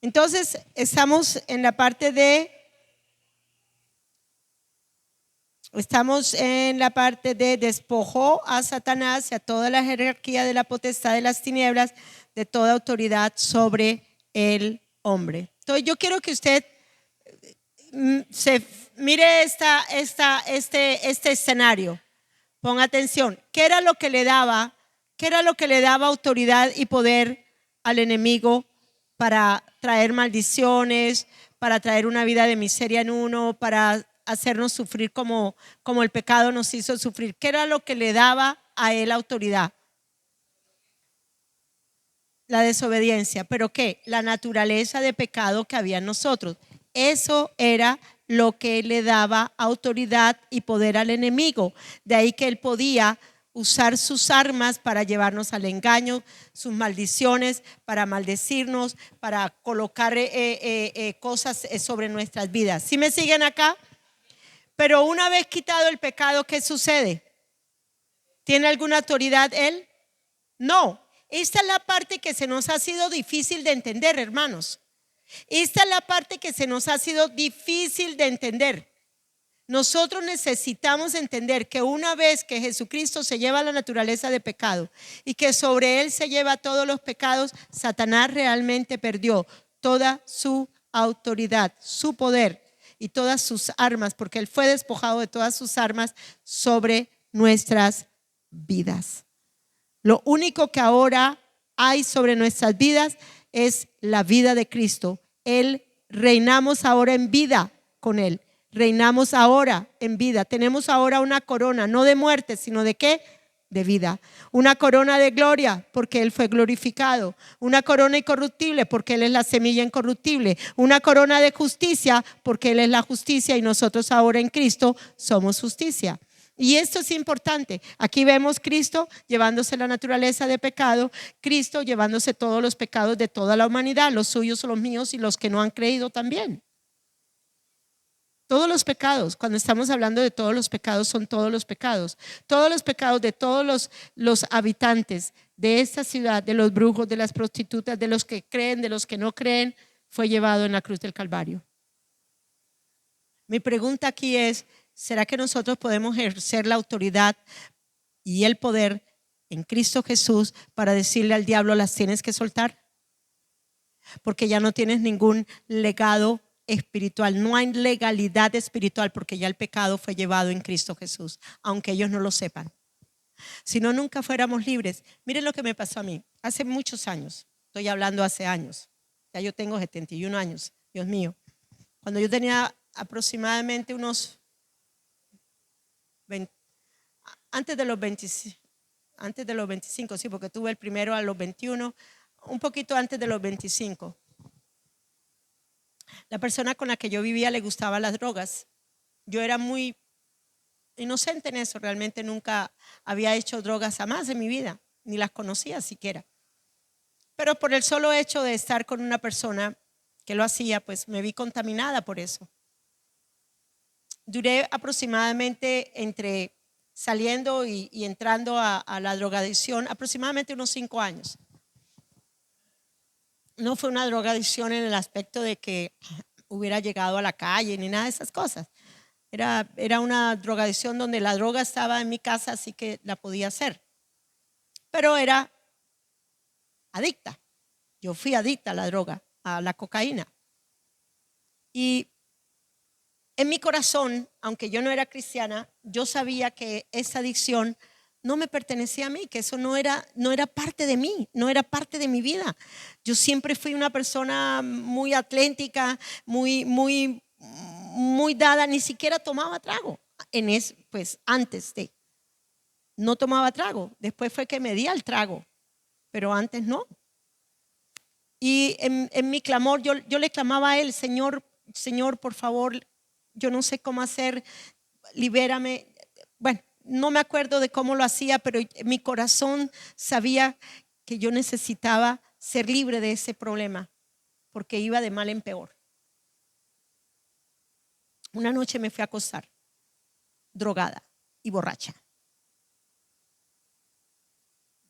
Entonces, estamos en la parte de despojó a Satanás y a toda la jerarquía de la potestad de las tinieblas, de toda autoridad sobre el hombre. Entonces, yo quiero que usted se mire este escenario. Ponga atención. ¿Qué era lo que le daba autoridad y poder al enemigo para traer maldiciones, para traer una vida de miseria en uno, para hacernos sufrir como el pecado nos hizo sufrir? ¿Qué era lo que le daba a él autoridad? La desobediencia. ¿Pero qué? La naturaleza de pecado que había en nosotros. Eso era lo que le daba autoridad y poder al enemigo. De ahí que él podía usar sus armas para llevarnos al engaño, sus maldiciones, para maldecirnos, para colocar cosas sobre nuestras vidas. ¿Sí me siguen acá? Pero una vez quitado el pecado, ¿qué sucede? ¿Tiene alguna autoridad él? No. Esta es la parte que se nos ha sido difícil de entender, hermanos. Esta es la parte que se nos ha sido difícil de entender. Nosotros necesitamos entender que una vez que Jesucristo se lleva la naturaleza de pecado y que sobre él se lleva todos los pecados, Satanás realmente perdió toda su autoridad, su poder y todas sus armas, porque él fue despojado de todas sus armas sobre nuestras vidas. Lo único que ahora hay sobre nuestras vidas es la vida de Cristo. Él, reinamos ahora en vida con él. Reinamos ahora en vida. Tenemos ahora una corona, no de muerte, sino de ¿qué? De vida. Una corona de gloria, porque él fue glorificado. Una corona incorruptible, porque él es la semilla incorruptible. Una corona de justicia, porque él es la justicia y nosotros ahora en Cristo somos justicia. Y esto es importante. Aquí vemos Cristo llevándose la naturaleza de pecado, Cristo llevándose todos los pecados de toda la humanidad, los suyos, los míos y los que no han creído también. Todos los pecados, cuando estamos hablando de todos los pecados, son todos los pecados. Todos los pecados de todos los habitantes de esta ciudad, de los brujos, de las prostitutas, de los que creen, de los que no creen, fue llevado en la cruz del Calvario. Mi pregunta aquí es, ¿será que nosotros podemos ejercer la autoridad y el poder en Cristo Jesús para decirle al diablo, las tienes que soltar? Porque ya no tienes ningún legado espiritual, no hay legalidad espiritual, porque ya el pecado fue llevado en Cristo Jesús, aunque ellos no lo sepan. Si no, nunca fuéramos libres. Miren lo que me pasó a mí hace muchos años. Estoy hablando hace años. Ya yo tengo 71 años, Dios mío. Cuando yo tenía aproximadamente unos 20, antes de los 25, sí, porque tuve el primero a los 21, un poquito antes de los 25. La persona con la que yo vivía le gustaban las drogas. Yo era muy inocente en eso, realmente nunca había hecho drogas jamás en mi vida, ni las conocía siquiera. Pero por el solo hecho de estar con una persona que lo hacía, pues me vi contaminada por eso. Duré aproximadamente entre saliendo y entrando a la drogadicción aproximadamente unos 5 años. No fue una drogadicción en el aspecto de que hubiera llegado a la calle ni nada de esas cosas. Era una drogadicción donde la droga estaba en mi casa, así que la podía hacer. Pero era adicta. Yo fui adicta a la droga, a la cocaína. Y en mi corazón, aunque yo no era cristiana, yo sabía que esa adicción no me pertenecía a mí, que eso no era parte de mí, no era parte de mi vida. Yo siempre fui una persona muy atlética, muy dada, ni siquiera tomaba trago. Pues antes de, no tomaba trago. Después fue que me di al trago, pero antes no. Y en mi clamor, yo le clamaba a él, Señor, por favor, yo no sé cómo hacer, libérame. Bueno, no me acuerdo de cómo lo hacía, pero mi corazón sabía que yo necesitaba ser libre de ese problema, porque iba de mal en peor. Una noche me fui a acostar, drogada y borracha.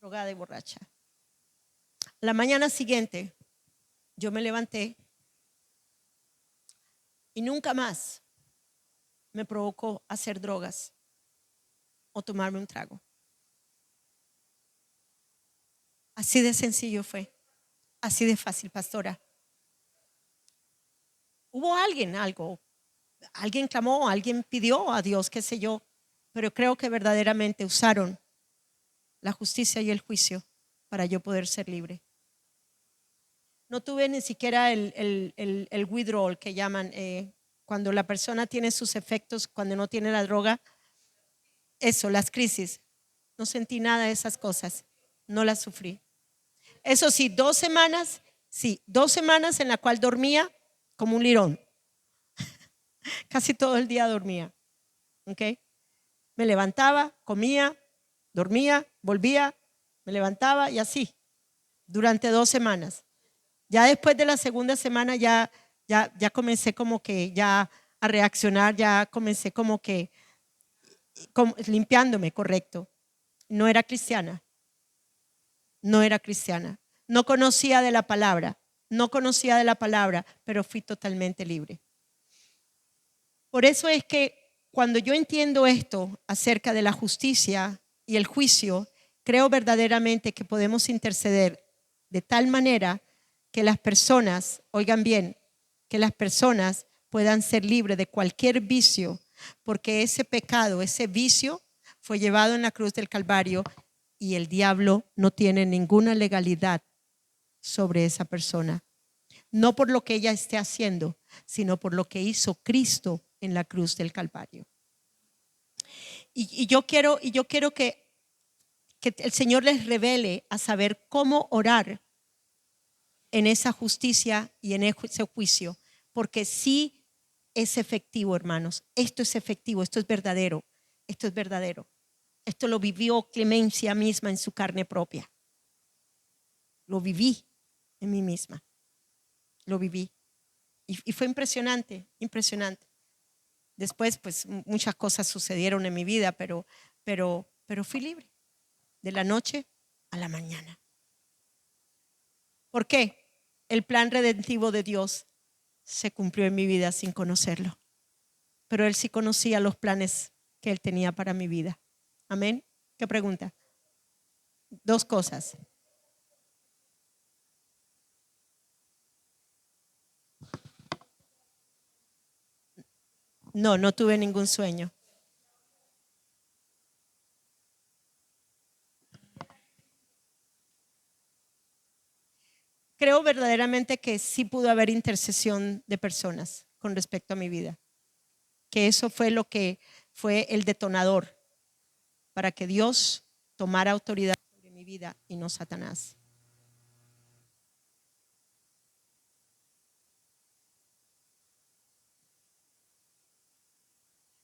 Drogada y borracha. La mañana siguiente, yo me levanté y nunca más me provocó hacer drogas o tomarme un trago. Así de sencillo fue, así de fácil, pastora. Hubo alguien clamó, alguien pidió a Dios, qué sé yo, pero creo que verdaderamente usaron la justicia y el juicio para yo poder ser libre. No tuve ni siquiera el withdrawal que llaman, cuando la persona tiene sus efectos, cuando no tiene la droga, eso, las crisis. No sentí nada de esas cosas, no las sufrí. Eso sí, 2 semanas en la cual dormía como un lirón. Casi todo el día dormía. ¿Ok? Me levantaba, comía, dormía, volvía, me levantaba y así, durante 2 semanas. Ya después de la segunda semana ya comencé como que ya a reaccionar, ya comencé como que limpiándome, correcto. No era cristiana, no conocía de la palabra, pero fui totalmente libre. Por eso es que cuando yo entiendo esto acerca de la justicia y el juicio, creo verdaderamente que podemos interceder de tal manera que las personas, oigan bien, que las personas puedan ser libres de cualquier vicio, porque ese pecado, ese vicio fue llevado en la cruz del Calvario y el diablo no tiene ninguna legalidad sobre esa persona. No por lo que ella esté haciendo, sino por lo que hizo Cristo en la cruz del Calvario. Y yo quiero que el Señor les revele a saber cómo orar en esa justicia y en ese juicio, porque sí es efectivo, hermanos. Esto es efectivo, esto es verdadero, esto es verdadero. Esto lo vivió Clemencia misma en su carne propia. Lo viví en mí misma. Lo viví. Y fue impresionante, impresionante. Después, pues, muchas cosas sucedieron en mi vida, pero fui libre de la noche a la mañana. ¿Por qué? El plan redentivo de Dios se cumplió en mi vida sin conocerlo. Pero Él sí conocía los planes que Él tenía para mi vida. Amén. ¿Qué pregunta? 2 cosas. No tuve ningún sueño. Creo verdaderamente que sí pudo haber intercesión de personas con respecto a mi vida. Que eso fue lo que fue el detonador para que Dios tomara autoridad sobre mi vida y no Satanás.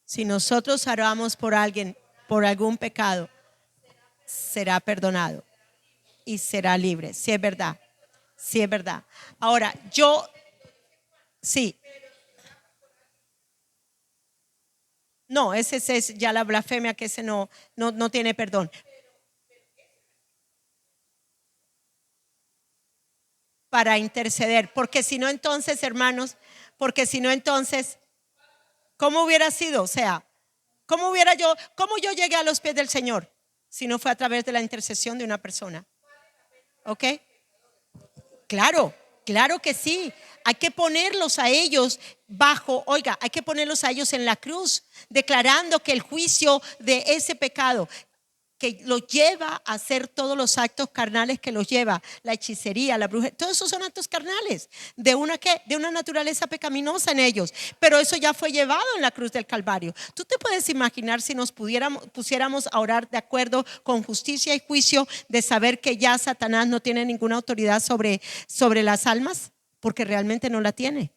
Si nosotros oramos por alguien, por algún pecado, será perdonado y será libre. Sí es verdad, sí es verdad. Ahora, sí. No, ese es ya la blasfemia, que ese no tiene perdón. Para interceder, porque si no entonces, hermanos, ¿cómo hubiera sido? O sea, ¿cómo yo llegué a los pies del Señor si no fue a través de la intercesión de una persona? ¿Ok? Claro que sí. Hay que ponerlos a ellos hay que ponerlos a ellos en la cruz, declarando que el juicio de ese pecado que los lleva a hacer todos los actos carnales que los lleva, la hechicería, la brujería, todos esos son actos carnales, de una naturaleza pecaminosa en ellos, pero eso ya fue llevado en la cruz del Calvario. Tú te puedes imaginar si nos pusiéramos a orar de acuerdo con justicia y juicio, de saber que ya Satanás no tiene ninguna autoridad sobre las almas, porque realmente no la tiene.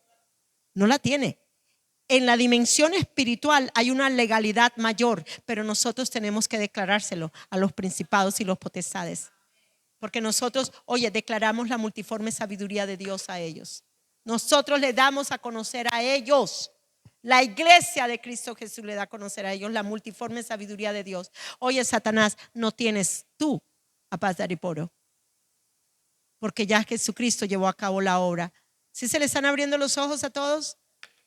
En la dimensión espiritual hay una legalidad mayor, pero nosotros tenemos que declarárselo a los principados y los potestades. Porque nosotros, declaramos la multiforme sabiduría de Dios a ellos. Nosotros le damos a conocer a ellos. La iglesia de Cristo Jesús le da a conocer a ellos la multiforme sabiduría de Dios. Satanás, no tienes tú a paz de Ariporo. porque ya Jesucristo llevó a cabo la obra. ¿Sí se le están abriendo los ojos a todos?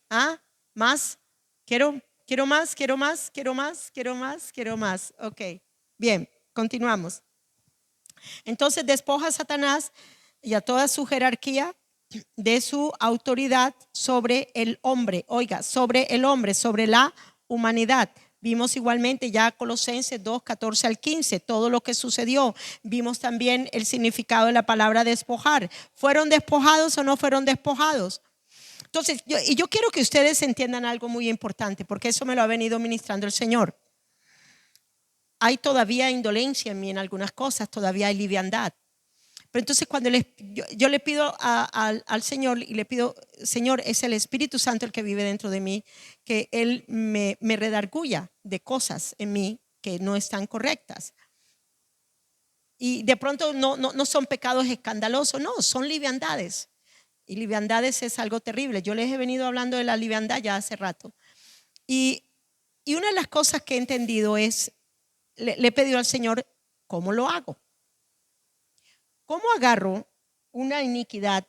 ¿Ah? ¿Más? Quiero más, quiero más, quiero más, quiero más, quiero más. Ok, bien, continuamos. Entonces despoja a Satanás y a toda su jerarquía de su autoridad sobre el hombre. Oiga, sobre el hombre, sobre la humanidad. Vimos igualmente ya Colosenses 2, 14 al 15, todo lo que sucedió. Vimos también el significado de la palabra despojar. ¿Fueron despojados o no fueron despojados? Entonces, yo quiero que ustedes entiendan algo muy importante, porque eso me lo ha venido ministrando el Señor. Hay todavía indolencia en mí en algunas cosas, todavía hay liviandad. Pero entonces cuando yo le pido al Señor y le pido, Señor, es el Espíritu Santo el que vive dentro de mí, que Él me redarguya de cosas en mí que no están correctas. Y de pronto no son pecados escandalosos, no, son liviandades. Y liviandades es algo terrible. Yo les he venido hablando de la liviandad ya hace rato. Y una de las cosas que he entendido es, le he pedido al Señor, ¿cómo lo hago? ¿Cómo agarro una iniquidad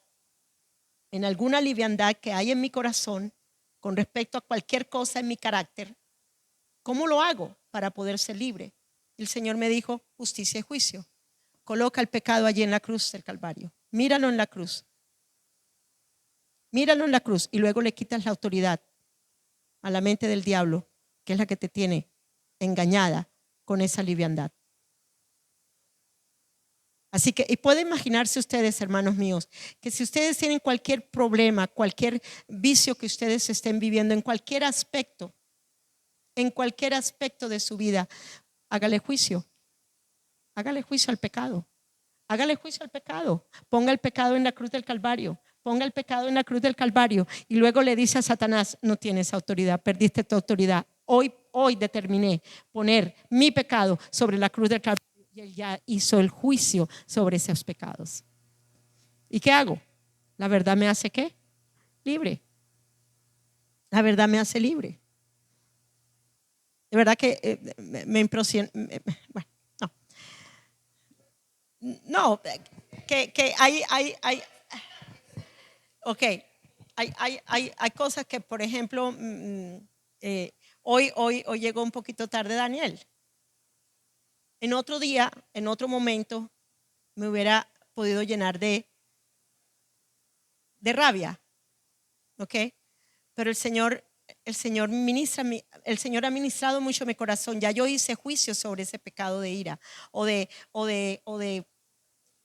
en alguna liviandad que hay en mi corazón con respecto a cualquier cosa en mi carácter? ¿Cómo lo hago para poder ser libre? El Señor me dijo, justicia y juicio. Coloca el pecado allí en la cruz del Calvario. Míralo en la cruz. Míralo en la cruz y luego le quitas la autoridad a la mente del diablo, que es la que te tiene engañada con esa liviandad. Así que, y pueden imaginarse ustedes, hermanos míos, que si ustedes tienen cualquier problema, cualquier vicio que ustedes estén viviendo en cualquier aspecto de su vida, hágale juicio al pecado. Hágale juicio al pecado. Ponga el pecado en la cruz del Calvario. Ponga el pecado en la cruz del Calvario. Y luego le dice a Satanás, no tienes autoridad, perdiste tu autoridad. Hoy determiné poner mi pecado sobre la cruz del Calvario. Y él ya hizo el juicio sobre esos pecados. ¿Y qué hago? ¿La verdad me hace qué? Libre. La verdad me hace libre. De verdad que me impresiona. Bueno, no. No, que hay ok, hay cosas que, por ejemplo, hoy llegó un poquito tarde Daniel. En otro día, en otro momento, me hubiera podido llenar de rabia, ok, pero el Señor ha ministrado mucho mi corazón. Ya yo hice juicio sobre ese pecado de ira o de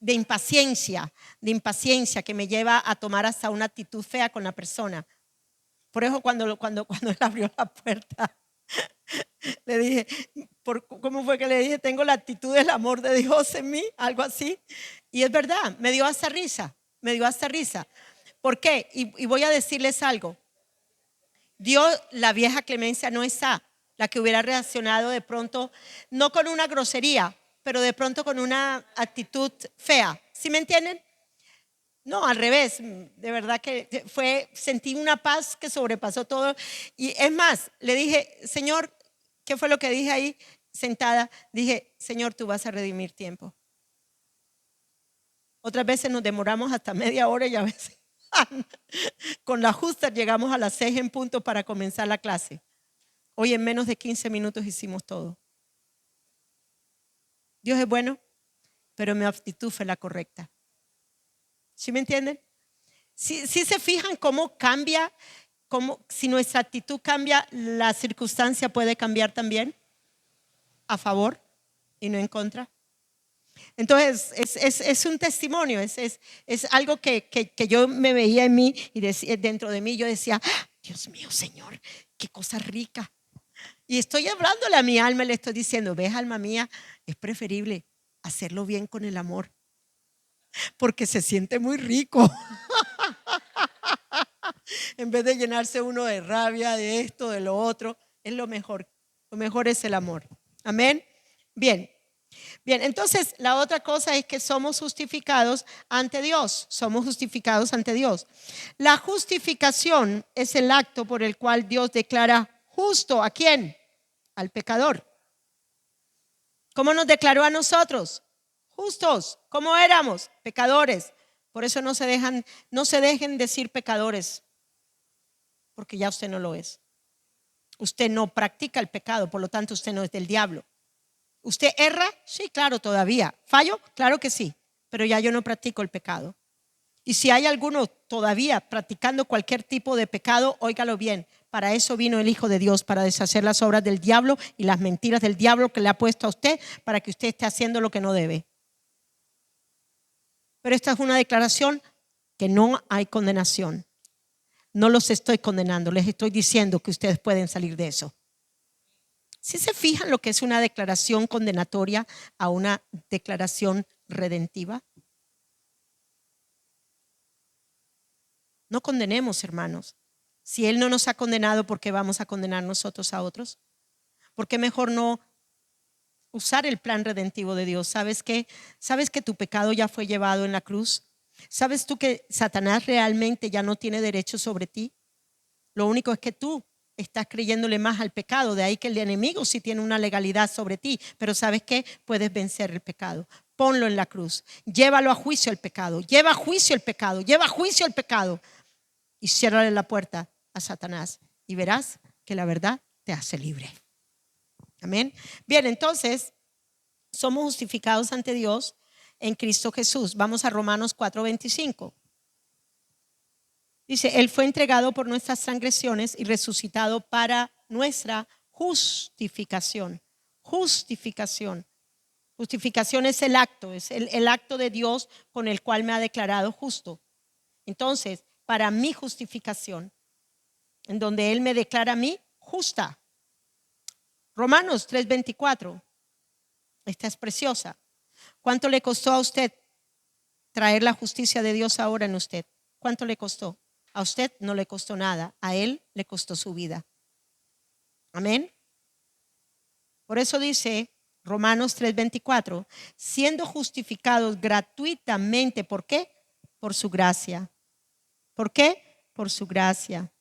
impaciencia que me lleva a tomar hasta una actitud fea con la persona. Por eso cuando él abrió la puerta, le dije, ¿cómo fue que le dije? Tengo la actitud del amor de Dios en mí, algo así. Y es verdad, me dio hasta risa. ¿Por qué? Y voy a decirles algo. Dios, la vieja clemencia no está, la que hubiera reaccionado de pronto, no con una grosería, pero de pronto con una actitud fea. ¿Sí me entienden? No, al revés, de verdad que sentí una paz que sobrepasó todo. Y es más, le dije, Señor, ¿qué fue lo que dije ahí sentada? Dije, Señor, tú vas a redimir tiempo. Otras veces nos demoramos hasta media hora y a veces con la justa llegamos a las 6 en punto para comenzar la clase. Hoy en menos de 15 minutos hicimos todo. Dios es bueno, pero mi actitud fue la correcta. ¿Sí me entienden? Si se fijan cómo cambia, si nuestra actitud cambia, la circunstancia puede cambiar también a favor y no en contra. Entonces es un testimonio, es algo que yo me veía en mí y dentro de mí yo decía, Dios mío, Señor, qué cosa rica. Y estoy hablándole a mi alma y le estoy diciendo, ves, alma mía, es preferible hacerlo bien con el amor, porque se siente muy rico. En vez de llenarse uno de rabia, de esto, de lo otro, es lo mejor. Lo mejor es el amor. Amén. Bien, entonces la otra cosa es que somos justificados ante Dios. Somos justificados ante Dios. La justificación es el acto por el cual Dios declara justo ¿a quién? Al pecador. ¿Cómo nos declaró a nosotros? justos. ¿Cómo éramos? Pecadores. Por eso no se dejen decir pecadores, porque ya usted no lo es. Usted no practica el pecado, por lo tanto usted no es del diablo. ¿Usted erra? Sí, claro, todavía. ¿Fallo? Claro que sí, pero ya yo no practico el pecado. Y si hay alguno todavía practicando cualquier tipo de pecado, óigalo bien, para eso vino el Hijo de Dios, para deshacer las obras del diablo y las mentiras del diablo que le ha puesto a usted, para que usted esté haciendo lo que no debe. Pero esta es una declaración que no hay condenación. No los estoy condenando, les estoy diciendo que ustedes pueden salir de eso. ¿Sí se fijan lo que es una declaración condenatoria a una declaración redentiva? No condenemos, hermanos. Si Él no nos ha condenado, ¿por qué vamos a condenar nosotros a otros? ¿Por qué mejor no usar el plan redentivo de Dios? ¿Sabes qué? ¿Sabes que tu pecado ya fue llevado en la cruz? ¿Sabes tú que Satanás realmente ya no tiene derecho sobre ti? Lo único es que tú estás creyéndole más al pecado, de ahí que el enemigo sí tiene una legalidad sobre ti, pero ¿sabes qué? Puedes vencer el pecado. Ponlo en la cruz, llévalo a juicio el pecado, lleva a juicio el pecado, lleva a juicio el pecado y ciérrale la puerta a Satanás y verás que la verdad te hace libre. Amén. Bien, entonces somos justificados ante Dios en Cristo Jesús. Vamos a Romanos 4:25. Dice, Él fue entregado por nuestras transgresiones y resucitado para nuestra justificación. Justificación. Justificación es el acto, es el acto de Dios con el cual me ha declarado justo. Entonces, para mi justificación, en donde Él me declara a mí justa. Romanos 3:24. Esta es preciosa. ¿Cuánto le costó a usted traer la justicia de Dios ahora en usted? ¿Cuánto le costó? A usted no le costó nada, a Él le costó su vida. Amén. Por eso dice Romanos 3:24, siendo justificados gratuitamente, ¿por qué? Por su gracia. ¿Por qué? Por su gracia.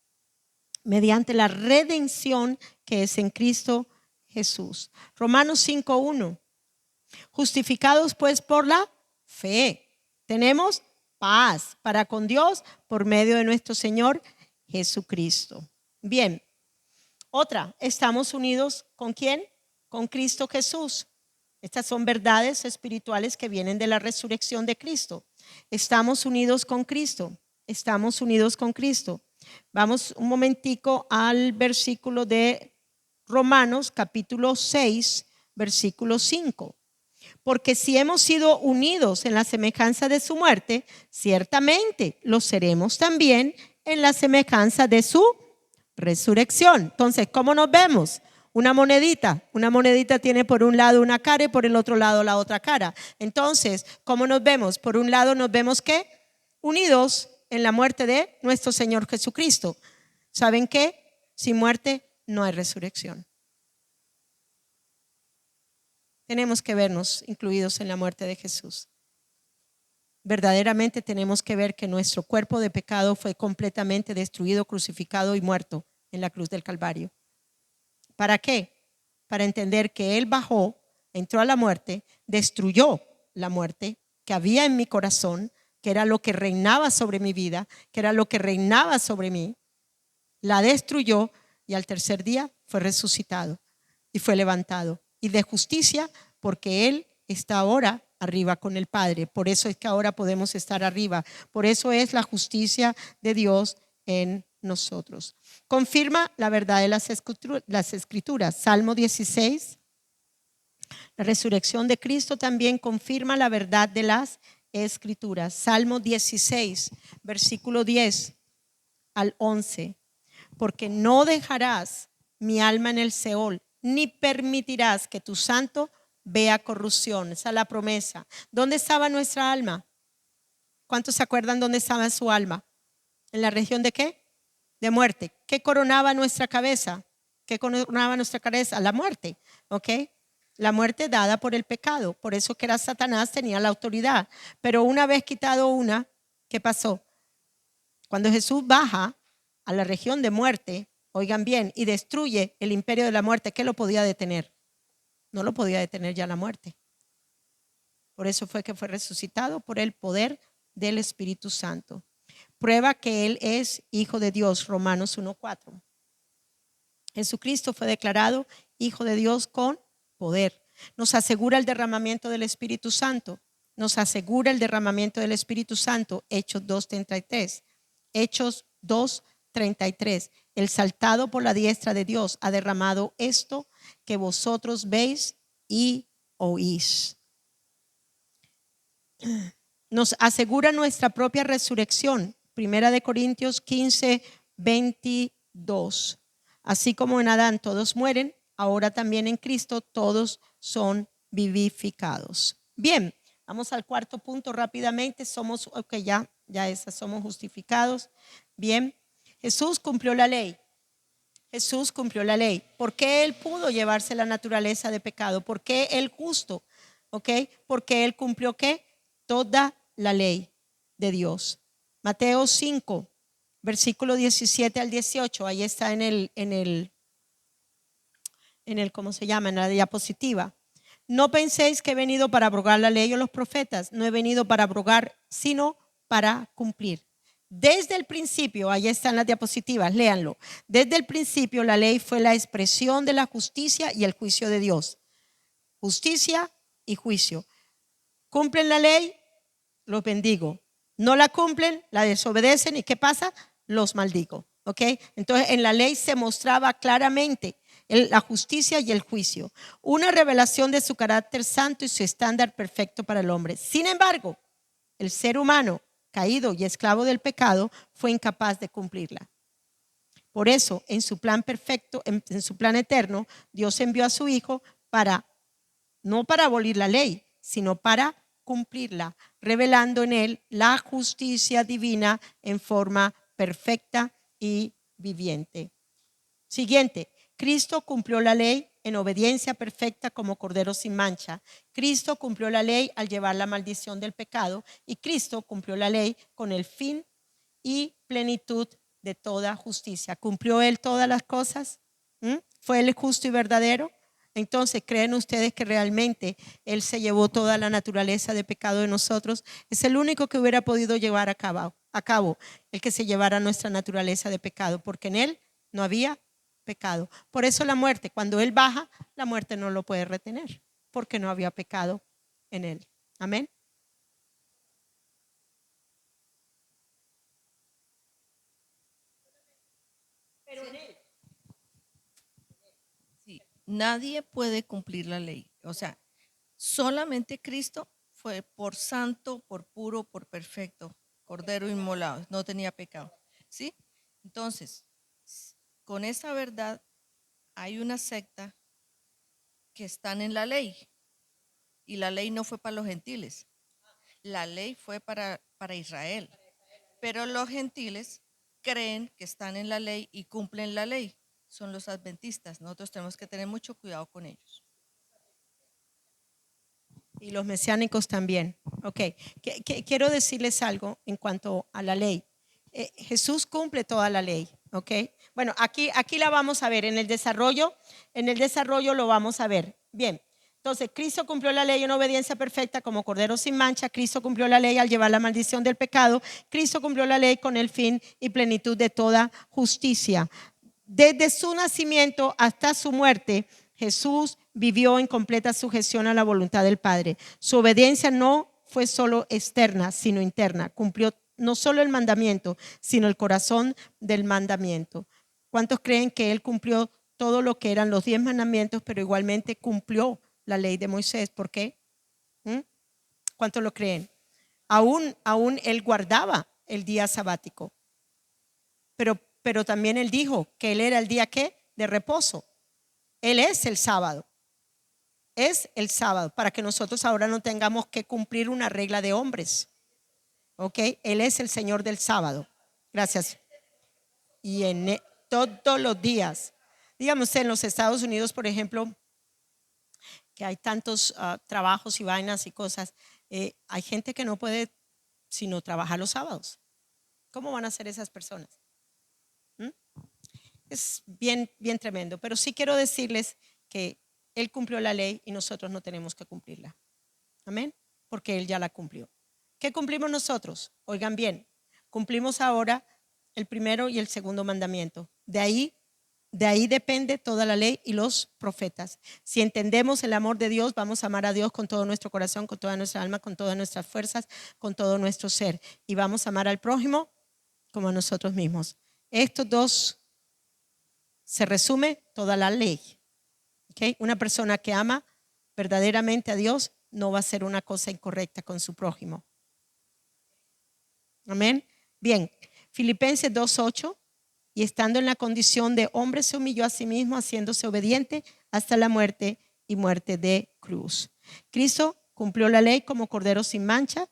Mediante la redención que es en Cristo Jesús. Romanos 5:1. Justificados pues por la fe, tenemos paz para con Dios por medio de nuestro Señor Jesucristo. Bien, otra, estamos unidos ¿con quién? Con Cristo Jesús. Estas son verdades espirituales que vienen de la resurrección de Cristo. Estamos unidos con Cristo. Estamos unidos con Cristo. Vamos un momentico al versículo de Romanos capítulo 6, versículo 5. Porque si hemos sido unidos en la semejanza de su muerte, ciertamente lo seremos también en la semejanza de su resurrección. Entonces, ¿cómo nos vemos? Una monedita tiene por un lado una cara y por el otro lado la otra cara. Entonces, ¿cómo nos vemos? Por un lado nos vemos ¿qué? Unidos en la muerte de nuestro Señor Jesucristo. ¿Saben qué? Sin muerte no hay resurrección. Tenemos que vernos incluidos en la muerte de Jesús. Verdaderamente tenemos que ver que nuestro cuerpo de pecado fue completamente destruido, crucificado y muerto en la cruz del Calvario. ¿Para qué? Para entender que Él bajó, entró a la muerte, destruyó la muerte que había en mi corazón, que era lo que reinaba sobre mi vida, que era lo que reinaba sobre mí. La destruyó y al tercer día fue resucitado y fue levantado. Y de justicia porque Él está ahora arriba con el Padre. Por eso es que ahora podemos estar arriba. Por eso es la justicia de Dios en nosotros. Confirma la verdad de las escrituras. Salmo 16. La resurrección de Cristo también confirma la verdad de las escrituras. Salmo 16, versículo 10 al 11. Porque no dejarás mi alma en el Seol, ni permitirás que tu santo vea corrupción. Esa es la promesa. ¿Dónde estaba nuestra alma? ¿Cuántos se acuerdan dónde estaba su alma? ¿En la región de qué? De muerte. ¿Qué coronaba nuestra cabeza? ¿Qué coronaba nuestra cabeza? La muerte. ¿Ok? La muerte dada por el pecado. Por eso que era Satanás, tenía la autoridad. Pero una vez quitado una, ¿qué pasó? Cuando Jesús baja a la región de muerte, oigan bien, y destruye el imperio de la muerte, ¿qué lo podía detener? No lo podía detener ya la muerte. Por eso fue que fue resucitado por el poder del Espíritu Santo. Prueba que Él es Hijo de Dios, Romanos 1:4. Jesucristo fue declarado Hijo de Dios con poder. Nos asegura el derramamiento del Espíritu Santo. Nos asegura el derramamiento del Espíritu Santo. Hechos 2:33. Hechos 2:33. El saltado por la diestra de Dios ha derramado esto que vosotros veis y oís. Nos asegura nuestra propia resurrección. Primera de Corintios 15:22. Así como en Adán todos mueren, ahora también en Cristo todos son vivificados. Bien, vamos al cuarto punto rápidamente. Somos justificados. Bien, Jesús cumplió la ley. Jesús cumplió la ley. ¿Por qué Él pudo llevarse la naturaleza de pecado? ¿Por qué Él justo? ¿Ok? Porque Él cumplió ¿qué? Toda la ley de Dios. Mateo 5, versículo 17 al 18. Ahí está en el, ¿cómo se llama? En la diapositiva. No penséis que he venido para abrogar la ley o los profetas. No he venido para abrogar, sino para cumplir. Desde el principio, ahí están las diapositivas, léanlo. Desde el principio la ley fue la expresión de la justicia y el juicio de Dios. Justicia y juicio. Cumplen la ley, los bendigo. No la cumplen, la desobedecen y ¿qué pasa? Los maldigo. ¿Ok? Entonces en la ley se mostraba claramente la justicia y el juicio. Una revelación de su carácter santo y su estándar perfecto para el hombre. Sin embargo, el ser humano caído y esclavo del pecado fue incapaz de cumplirla. Por eso, en su plan perfecto, en su plan eterno, Dios envió a su Hijo no para abolir la ley, sino para cumplirla, revelando en él la justicia divina en forma perfecta y viviente. Siguiente, Cristo cumplió la ley en obediencia perfecta como cordero sin mancha. Cristo cumplió la ley al llevar la maldición del pecado y Cristo cumplió la ley con el fin y plenitud de toda justicia. ¿Cumplió Él todas las cosas? ¿Fue Él justo y verdadero? Entonces, ¿creen ustedes que realmente Él se llevó toda la naturaleza de pecado de nosotros? Es el único que hubiera podido llevar a cabo el que se llevara nuestra naturaleza de pecado, porque en Él no había pecado. Por eso la muerte, cuando Él baja, la muerte no lo puede retener, porque no había pecado en Él. Amén. Pero en Él. Sí, nadie puede cumplir la ley. O sea, solamente Cristo fue por santo, por puro, por perfecto, cordero inmolado, no tenía pecado. ¿Sí? Entonces, con esa verdad hay una secta que están en la ley y la ley no fue para los gentiles. La ley fue para Israel. Pero los gentiles creen que están en la ley y cumplen la ley. Son los adventistas. Nosotros tenemos que tener mucho cuidado con ellos. Y los mesiánicos también. Ok, quiero decirles algo en cuanto a la ley. Jesús cumple toda la ley. Ok, bueno, aquí la vamos a ver en el desarrollo lo vamos a ver. Bien, entonces Cristo cumplió la ley en obediencia perfecta como cordero sin mancha. Cristo cumplió la ley al llevar la maldición del pecado. Cristo cumplió la ley con el fin y plenitud de toda justicia. Desde su nacimiento hasta su muerte, Jesús vivió en completa sujeción a la voluntad del Padre. Su obediencia no fue solo externa, sino interna. Cumplió no solo el mandamiento, sino el corazón del mandamiento. ¿Cuántos creen que Él cumplió todo lo que eran los 10 mandamientos, pero igualmente cumplió la ley de Moisés? ¿Por qué? ¿Cuántos lo creen? Aún Él guardaba el día sabático. Pero también Él dijo que Él era el día ¿qué? De reposo. Él es el sábado. Es el sábado, para que nosotros ahora no tengamos que cumplir una regla de hombres. ¿Ok? Él es el Señor del sábado. Gracias. Y todos los días. Dígame usted, en los Estados Unidos, por ejemplo, que hay tantos trabajos y vainas y cosas, hay gente que no puede sino trabajar los sábados. ¿Cómo van a ser esas personas? Es bien, bien tremendo, pero sí quiero decirles que Él cumplió la ley y nosotros no tenemos que cumplirla. Amén. porque Él ya la cumplió. ¿Qué cumplimos nosotros? Oigan bien, cumplimos ahora el primero y el segundo mandamiento. De ahí depende toda la ley y los profetas. Si entendemos el amor de Dios, vamos a amar a Dios con todo nuestro corazón, con toda nuestra alma, con todas nuestras fuerzas, con todo nuestro ser. Y vamos a amar al prójimo como a nosotros mismos. Estos dos se resume toda la ley. ¿Okay? Una persona que ama verdaderamente a Dios no va a hacer una cosa incorrecta con su prójimo. Amén. Bien, Filipenses 2:8. Y estando en la condición de hombre se humilló a sí mismo, haciéndose obediente hasta la muerte y muerte de cruz. Cristo cumplió la ley como cordero sin mancha.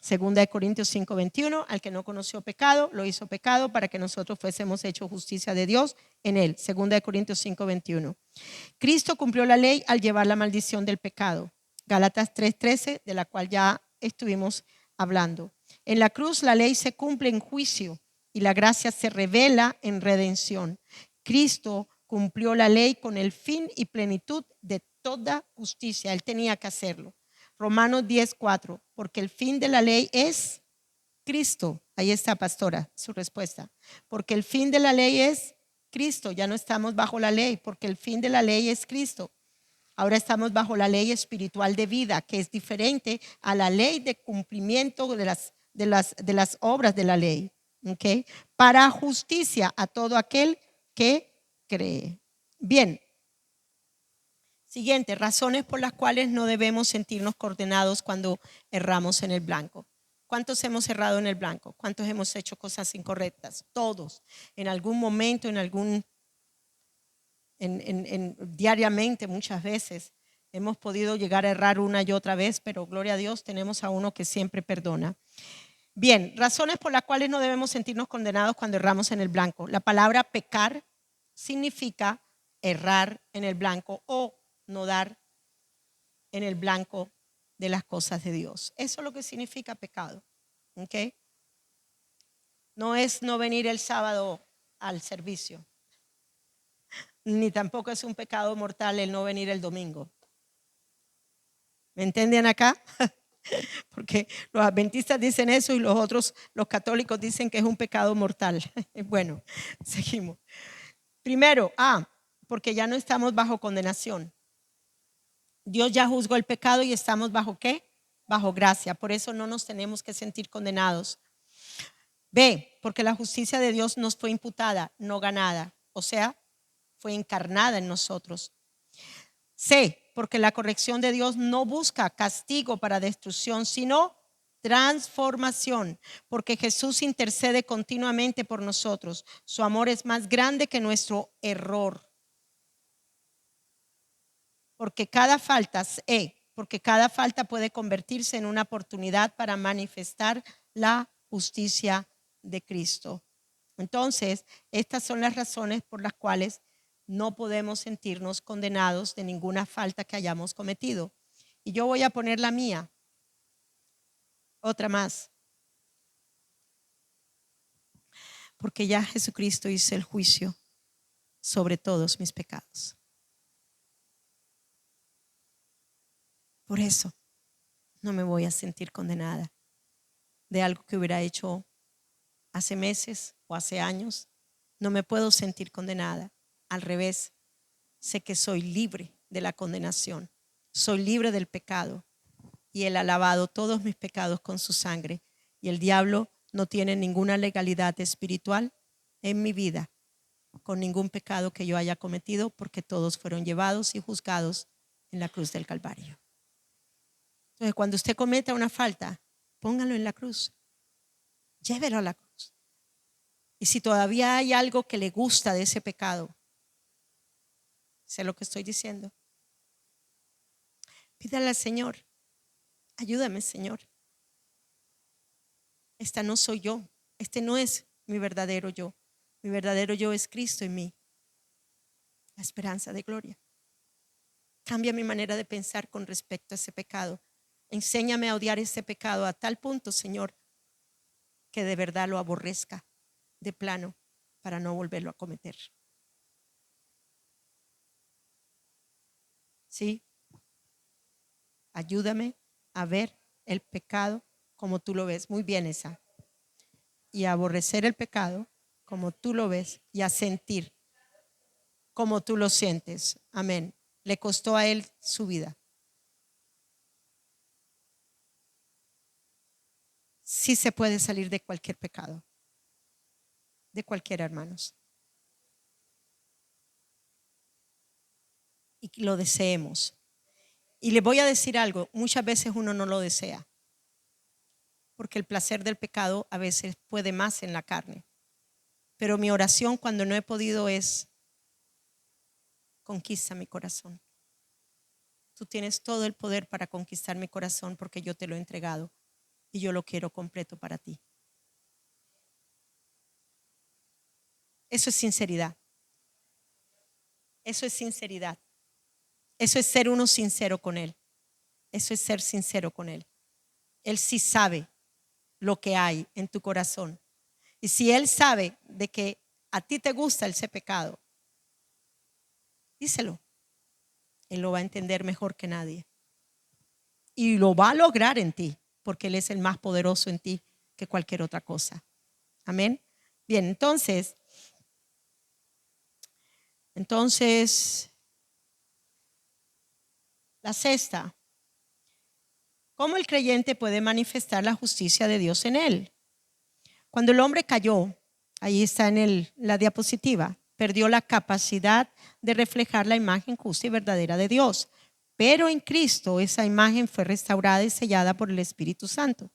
Segunda de Corintios 5:21, al que no conoció pecado, lo hizo pecado para que nosotros fuésemos hechos justicia de Dios en él. Segunda de Corintios 5:21. Cristo cumplió la ley al llevar la maldición del pecado. Gálatas 3:13, de la cual ya estuvimos hablando. En la cruz la ley se cumple en juicio y la gracia se revela en redención. Cristo cumplió la ley con el fin y plenitud de toda justicia. Él tenía que hacerlo. Romanos 10:4, porque el fin de la ley es Cristo. Ahí está, pastora, su respuesta. Porque el fin de la ley es Cristo. Ya no estamos bajo la ley, porque el fin de la ley es Cristo. Ahora estamos bajo la ley espiritual de vida, que es diferente a la ley de cumplimiento de las obras de la ley. ¿Okay? Para justicia a todo aquel que cree. Bien. Siguiente, razones por las cuales no debemos sentirnos condenados cuando erramos en el blanco. ¿Cuántos hemos errado en el blanco? ¿Cuántos hemos hecho cosas incorrectas? Todos. En algún momento, diariamente, muchas veces, hemos podido llegar a errar una y otra vez, pero gloria a Dios, tenemos a uno que siempre perdona. Bien, razones por las cuales no debemos sentirnos condenados cuando erramos en el blanco. La palabra pecar significa errar en el blanco o no dar en el blanco de las cosas de Dios. Eso es lo que significa pecado. ¿Okay? No es no venir el sábado al servicio, ni tampoco es un pecado mortal el no venir el domingo. ¿Me entienden acá? Porque los adventistas dicen eso y los católicos dicen que es un pecado mortal. Bueno, seguimos. Primero, porque ya no estamos bajo condenación. Dios ya juzgó el pecado y estamos bajo ¿qué? Bajo gracia. Por eso no nos tenemos que sentir condenados. B, porque la justicia de Dios nos fue imputada, no ganada. O sea, fue encarnada en nosotros. C, porque la corrección de Dios no busca castigo para destrucción, sino transformación, porque Jesús intercede continuamente por nosotros. Su amor es más grande que nuestro error. Porque cada falta puede convertirse en una oportunidad para manifestar la justicia de Cristo. Entonces, estas son las razones por las cuales no podemos sentirnos condenados de ninguna falta que hayamos cometido. Y yo voy a poner la mía. Otra más. Porque ya Jesucristo hizo el juicio sobre todos mis pecados. Por eso no me voy a sentir condenada de algo que hubiera hecho hace meses o hace años. No me puedo sentir condenada. Al revés, sé que soy libre de la condenación. Soy libre del pecado. Y Él ha lavado todos mis pecados con su sangre. Y el diablo no tiene ninguna legalidad espiritual en mi vida con ningún pecado que yo haya cometido, porque todos fueron llevados y juzgados en la cruz del Calvario. Entonces, cuando usted cometa una falta, póngalo en la cruz. Llévelo a la cruz. Y si todavía hay algo que le gusta de ese pecado, sé lo que estoy diciendo, pídale al Señor, ayúdame, Señor. Esta no soy yo, este no es mi verdadero yo. Mi verdadero yo es Cristo en mí, la esperanza de gloria. Cambia mi manera de pensar con respecto a ese pecado. Enséñame a odiar ese pecado a tal punto, Señor, que de verdad lo aborrezca de plano para no volverlo a cometer. ¿Sí? Ayúdame a ver el pecado como tú lo ves. Muy bien esa. Y a aborrecer el pecado como tú lo ves y a sentir como tú lo sientes. Amén. Le costó a él su vida. Sí se puede salir de cualquier pecado. De cualquiera, hermanos. Y lo deseemos. Y le voy a decir algo, muchas veces uno no lo desea, porque el placer del pecado a veces puede más en la carne. Pero mi oración cuando no he podido es, conquista mi corazón. Tú tienes todo el poder para conquistar mi corazón porque yo te lo he entregado y yo lo quiero completo para ti. Eso es sinceridad. Eso es sinceridad. Eso es ser uno sincero con Él. Eso es ser sincero con Él. Él sí sabe lo que hay en tu corazón. Y si Él sabe de que a ti te gusta ese pecado, díselo. Él lo va a entender mejor que nadie. Y lo va a lograr en ti, porque Él es el más poderoso en ti que cualquier otra cosa. Amén. Bien, entonces, la sexta. ¿Cómo el creyente puede manifestar la justicia de Dios en él? Cuando el hombre cayó, ahí está en la diapositiva, perdió la capacidad de reflejar la imagen justa y verdadera de Dios. Pero en Cristo esa imagen fue restaurada y sellada por el Espíritu Santo.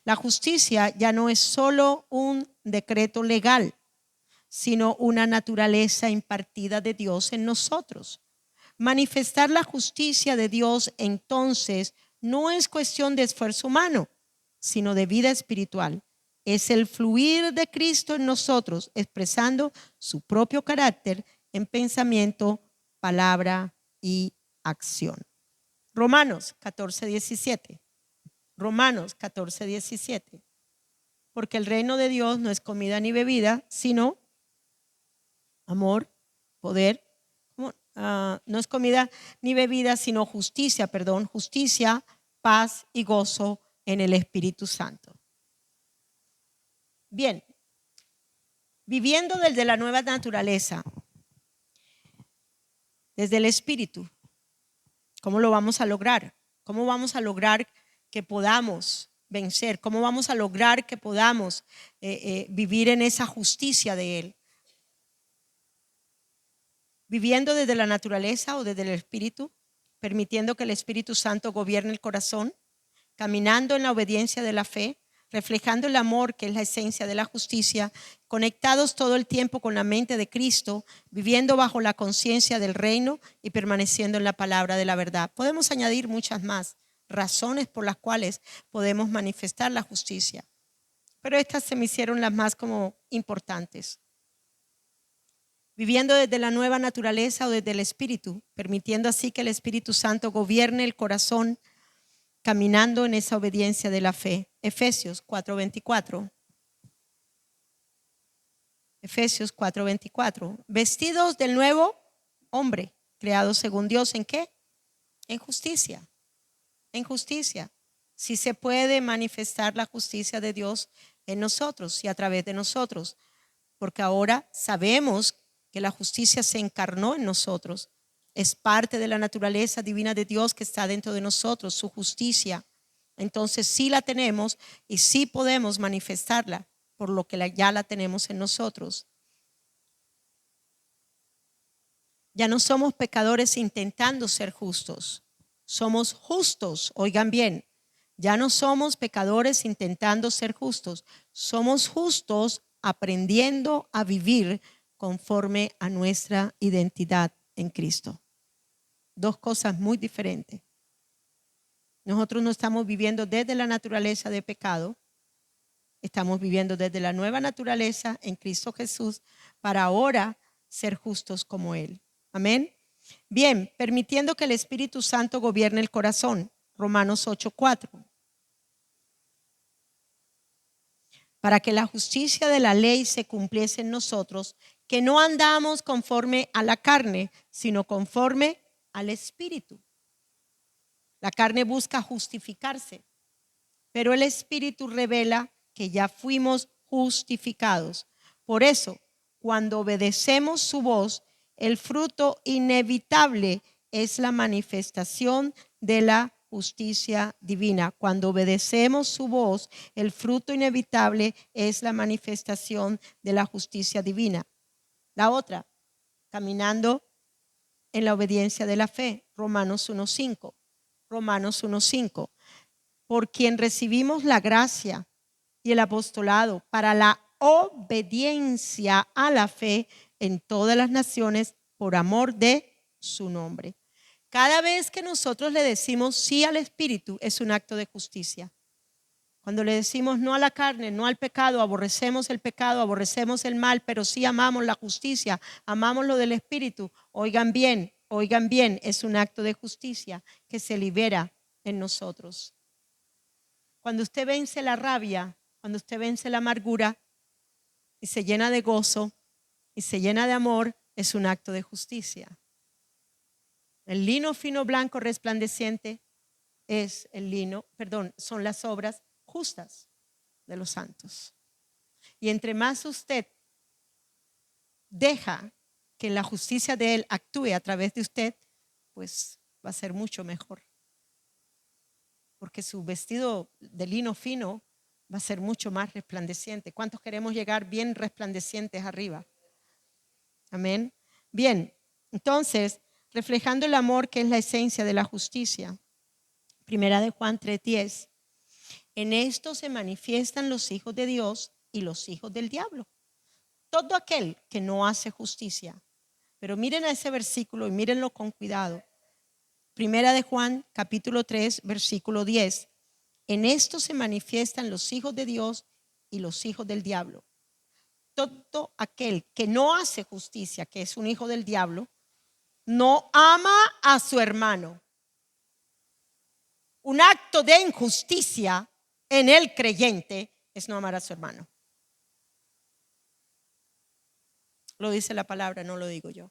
La justicia ya no es solo un decreto legal, sino una naturaleza impartida de Dios en nosotros. Manifestar la justicia de Dios entonces no es cuestión de esfuerzo humano, sino de vida espiritual. Es el fluir de Cristo en nosotros, expresando su propio carácter en pensamiento, palabra y acción. Romanos 14:17. Romanos 14:17. Porque el reino de Dios no es comida ni bebida, sino amor, poder. No es comida ni bebida, sino justicia, paz y gozo en el Espíritu Santo. Bien, viviendo desde la nueva naturaleza, desde el Espíritu, ¿cómo lo vamos a lograr? ¿Cómo vamos a lograr que podamos vencer? ¿Cómo vamos a lograr que podamos vivir en esa justicia de Él? Viviendo desde la naturaleza o desde el Espíritu, permitiendo que el Espíritu Santo gobierne el corazón, caminando en la obediencia de la fe, reflejando el amor que es la esencia de la justicia, conectados todo el tiempo con la mente de Cristo, viviendo bajo la conciencia del reino y permaneciendo en la palabra de la verdad. Podemos añadir muchas más razones por las cuales podemos manifestar la justicia, pero estas se me hicieron las más como importantes. Viviendo desde la nueva naturaleza o desde el Espíritu, permitiendo así que el Espíritu Santo gobierne el corazón, caminando en esa obediencia de la fe. Efesios 4:24. Efesios 4:24. Vestidos del nuevo hombre, creados según Dios, ¿en qué? En justicia. En justicia. Sí se puede manifestar la justicia de Dios en nosotros y a través de nosotros, porque ahora sabemos que la justicia se encarnó en nosotros. Es parte de la naturaleza divina de Dios que está dentro de nosotros, su justicia. Entonces sí la tenemos y sí podemos manifestarla por lo que ya la tenemos en nosotros. Ya no somos pecadores intentando ser justos. Somos justos, oigan bien. Ya no somos pecadores intentando ser justos. Somos justos aprendiendo a vivir conforme a nuestra identidad en Cristo. Dos cosas muy diferentes. Nosotros no estamos viviendo desde la naturaleza de pecado, estamos viviendo desde la nueva naturaleza en Cristo Jesús para ahora ser justos como Él. Amén. Bien, permitiendo que el Espíritu Santo gobierne el corazón. Romanos 8:4. Para que la justicia de la ley se cumpliese en nosotros, que no andamos conforme a la carne, sino conforme al Espíritu. La carne busca justificarse, pero el Espíritu revela que ya fuimos justificados. Por eso, cuando obedecemos su voz, el fruto inevitable es la manifestación de la justicia divina. Cuando obedecemos su voz, el fruto inevitable es la manifestación de la justicia divina. La otra, caminando en la obediencia de la fe, Romanos 1:5. Romanos 1:5. Por quien recibimos la gracia y el apostolado para la obediencia a la fe en todas las naciones por amor de su nombre. Cada vez que nosotros le decimos sí al Espíritu es un acto de justicia. Cuando le decimos no a la carne, no al pecado, aborrecemos el pecado, aborrecemos el mal, pero sí amamos la justicia, amamos lo del Espíritu. Oigan bien, es un acto de justicia que se libera en nosotros. Cuando usted vence la rabia, cuando usted vence la amargura y se llena de gozo y se llena de amor, es un acto de justicia. El lino fino, blanco, resplandeciente es son las obras justas de los santos. Y entre más usted deja que la justicia de Él actúe a través de usted, pues va a ser mucho mejor. Porque su vestido de lino fino va a ser mucho más resplandeciente. ¿Cuántos queremos llegar bien resplandecientes arriba? Amén. Bien, entonces, reflejando el amor que es la esencia de la justicia. Primera de Juan 3:10. En esto se manifiestan los hijos de Dios y los hijos del diablo. Todo aquel que no hace justicia. Pero miren a ese versículo y mírenlo con cuidado. Primera de Juan, capítulo 3, versículo 10. En esto se manifiestan los hijos de Dios y los hijos del diablo. Todo aquel que no hace justicia, que es un hijo del diablo, no ama a su hermano. Un acto de injusticia en el creyente es no amar a su hermano. Lo dice la palabra, no lo digo yo.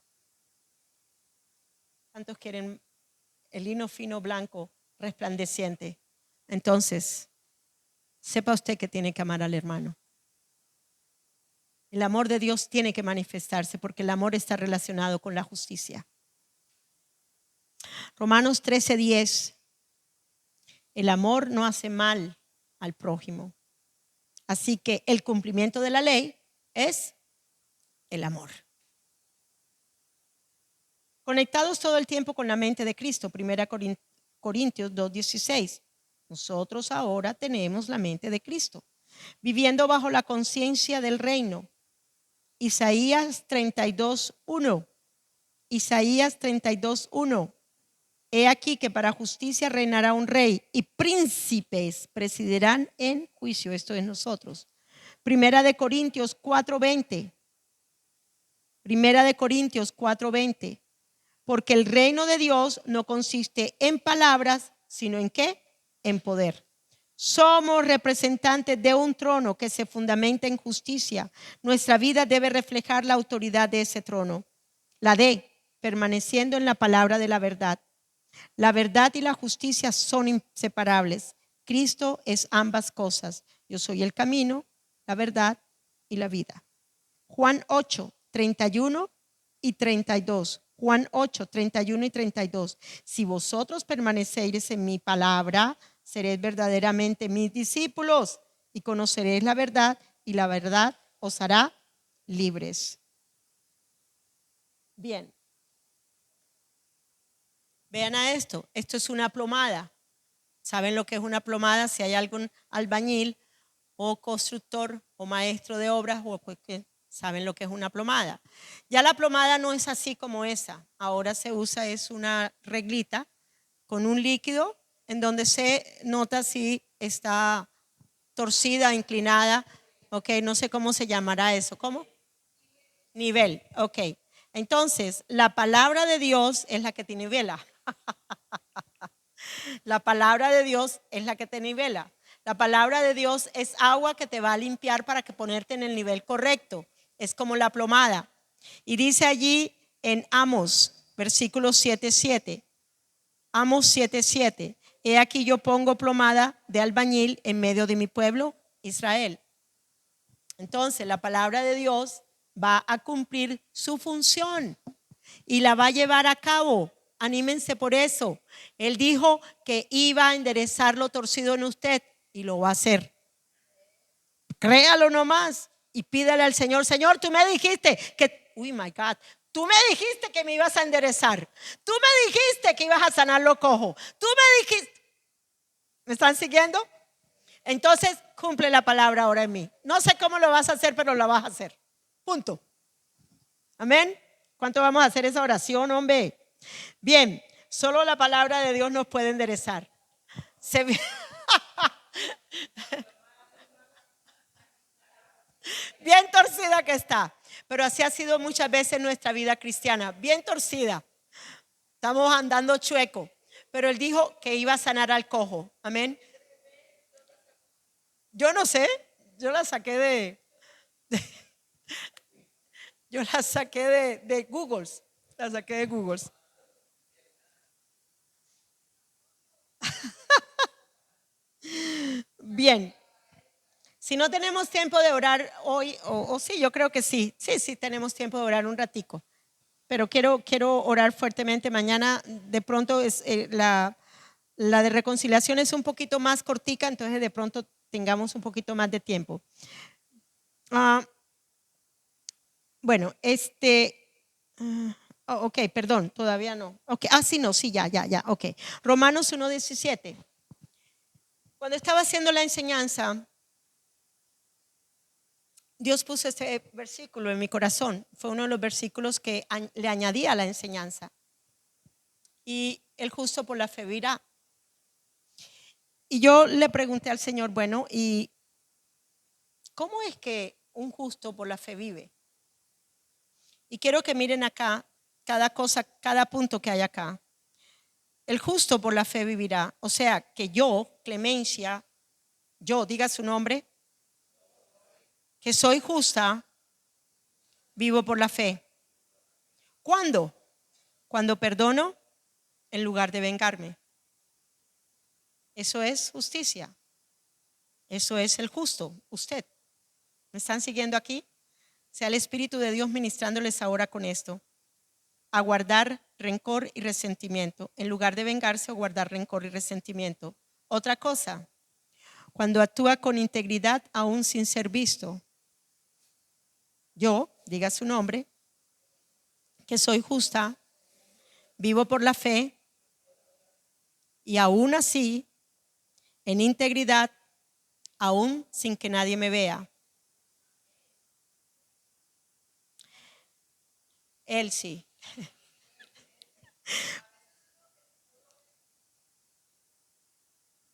¿Cuántos quieren el lino fino, blanco, resplandeciente? Entonces, sepa usted que tiene que amar al hermano. El amor de Dios tiene que manifestarse porque el amor está relacionado con la justicia. Romanos 13:10. El amor no hace mal al prójimo. Así que el cumplimiento de la ley es el amor. Conectados todo el tiempo con la mente de Cristo. 1 Corintios 2:16. Nosotros ahora tenemos la mente de Cristo, viviendo bajo la conciencia del reino. Isaías 32:1. Isaías 32:1. He aquí que para justicia reinará un rey y príncipes presidirán en juicio. Esto es nosotros. Primera de Corintios 4:20. Primera de Corintios 4:20. Porque el reino de Dios no consiste en palabras, sino en ¿qué? En poder. Somos representantes de un trono que se fundamenta en justicia. Nuestra vida debe reflejar la autoridad de ese trono. La D, permaneciendo en la palabra de la verdad. La verdad y la justicia son inseparables. Cristo es ambas cosas. Yo soy el camino, la verdad y la vida. Juan 8:31 y 32. Juan 8:31 y 32. Si vosotros permaneceréis en mi palabra, seréis verdaderamente mis discípulos y conoceréis la verdad y la verdad os hará libres. Bien. Vean a esto. Esto es una plomada. ¿Saben lo que es una plomada? Si hay algún albañil o constructor o maestro de obras o que saben lo que es una plomada. Ya la plomada no es así como esa. Ahora se usa es una reglita con un líquido en donde se nota si está torcida, inclinada. Ok, no sé cómo se llamará eso. ¿Cómo? Nivel. Ok. Entonces, la palabra de Dios es la que te nivela. La palabra de Dios es la que te nivela. La palabra de Dios es agua que te va a limpiar para que ponerte en el nivel correcto. Es como la plomada. Y dice allí en Amos, versículo 7:7. Amos 7:7. he aquí yo pongo plomada de albañil en medio de mi pueblo, Israel. Entonces la palabra de Dios va a cumplir su función y la va a llevar a cabo. Anímense por eso. Él dijo que iba a enderezar lo torcido en usted y lo va a hacer. Créalo nomás y pídale al Señor: Señor, tú me dijiste que, uy, my God, tú me dijiste que me ibas a enderezar. Tú me dijiste que ibas a sanar lo cojo. Tú me dijiste. ¿Me están siguiendo? Entonces cumple la palabra ahora en mí. No sé cómo lo vas a hacer, pero lo vas a hacer. Punto. Amén. ¿Cuánto vamos a hacer esa oración, hombre? Bien, solo la palabra de Dios nos puede enderezar. Bien torcida que está. Pero así ha sido muchas veces nuestra vida cristiana. Bien torcida. Estamos andando chueco. Pero Él dijo que iba a sanar al cojo. Amén. Yo no sé. Yo la saqué de Google. La saqué de Google. Bien. Si no tenemos tiempo de orar hoy, o sí, yo creo que sí. Sí, tenemos tiempo de orar un ratico. Pero quiero orar fuertemente. Mañana de pronto es la de reconciliación es un poquito más cortica, entonces de pronto tengamos un poquito más de tiempo. Bueno, ok, perdón, todavía no. Okay. Sí, no, sí, ya, ok. Romanos 1:17. Cuando estaba haciendo la enseñanza, Dios puso este versículo en mi corazón. Fue uno de los versículos que le añadí a la enseñanza. Y el justo por la fe vivirá. Y yo le pregunté al Señor, bueno, ¿y cómo es que un justo por la fe vive? Y quiero que miren acá cada cosa, cada punto que hay acá. El justo por la fe vivirá. O sea, que yo, Clemencia, diga su nombre, que soy justa, vivo por la fe. ¿Cuándo? Cuando perdono en lugar de vengarme. Eso es justicia. Eso es el justo, usted. ¿Me están siguiendo aquí? Sea el Espíritu de Dios ministrándoles ahora con esto. A guardar rencor y resentimiento, en lugar de vengarse o guardar rencor y resentimiento. Otra cosa, cuando actúa con integridad aún sin ser visto. Yo, diga su nombre, que soy justa, vivo por la fe y aún así, en integridad, aún sin que nadie me vea. Él sí.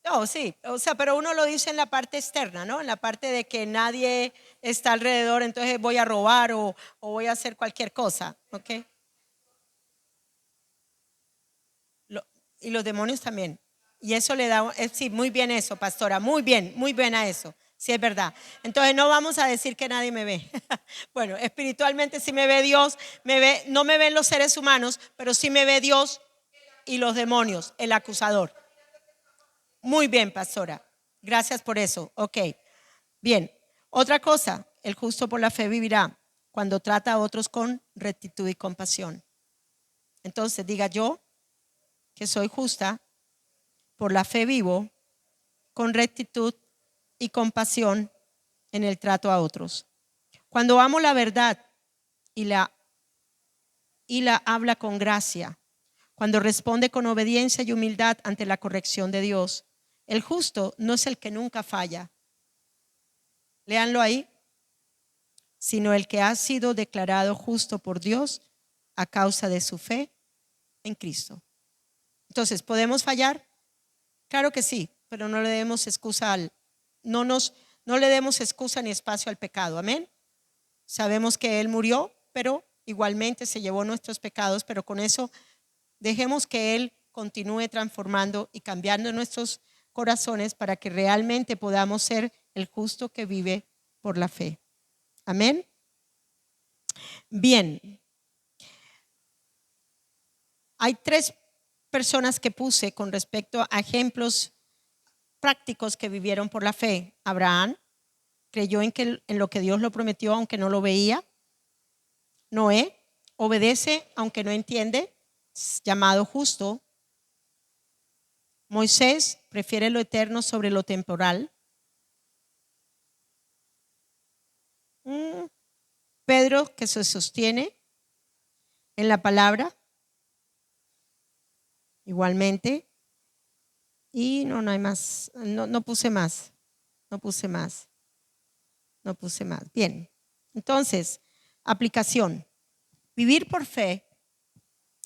No, sí, o sea, pero uno lo dice en la parte externa, ¿no? En la parte de que nadie está alrededor, entonces voy a robar o voy a hacer cualquier cosa, ¿ok? Y los demonios también. Y eso le da, sí, muy bien eso, pastora, muy bien a eso. Sí, es verdad. Entonces no vamos a decir que nadie me ve. Bueno, espiritualmente sí me ve Dios, no me ven los seres humanos, pero sí me ve Dios y los demonios, el acusador. Muy bien, pastora. Gracias por eso. Ok. Bien. Otra cosa, el justo por la fe vivirá cuando trata a otros con rectitud y compasión. Entonces diga: yo, que soy justa, por la fe vivo con rectitud y compasión en el trato a otros. Cuando amo la verdad y la habla con gracia, cuando responde con obediencia y humildad ante la corrección de Dios, el justo no es el que nunca falla. Léanlo ahí. Sino el que ha sido declarado justo por Dios a causa de su fe en Cristo. Entonces, ¿podemos fallar? Claro que sí, pero no le demos excusa no le demos excusa ni espacio al pecado. Amén. Sabemos que Él murió, pero igualmente se llevó nuestros pecados, pero con eso dejemos que Él continúe transformando y cambiando nuestros corazones para que realmente podamos ser el justo que vive por la fe. Amén. Bien. Hay tres personas que puse con respecto a ejemplos prácticos que vivieron por la fe. Abraham creyó en lo que Dios lo prometió aunque no lo veía. Noé obedece aunque no entiende, llamado justo. Moisés prefiere lo eterno sobre lo temporal. Pedro, que se sostiene en la palabra, igualmente. Y no hay más, no puse más. Bien, entonces, aplicación. Vivir por fe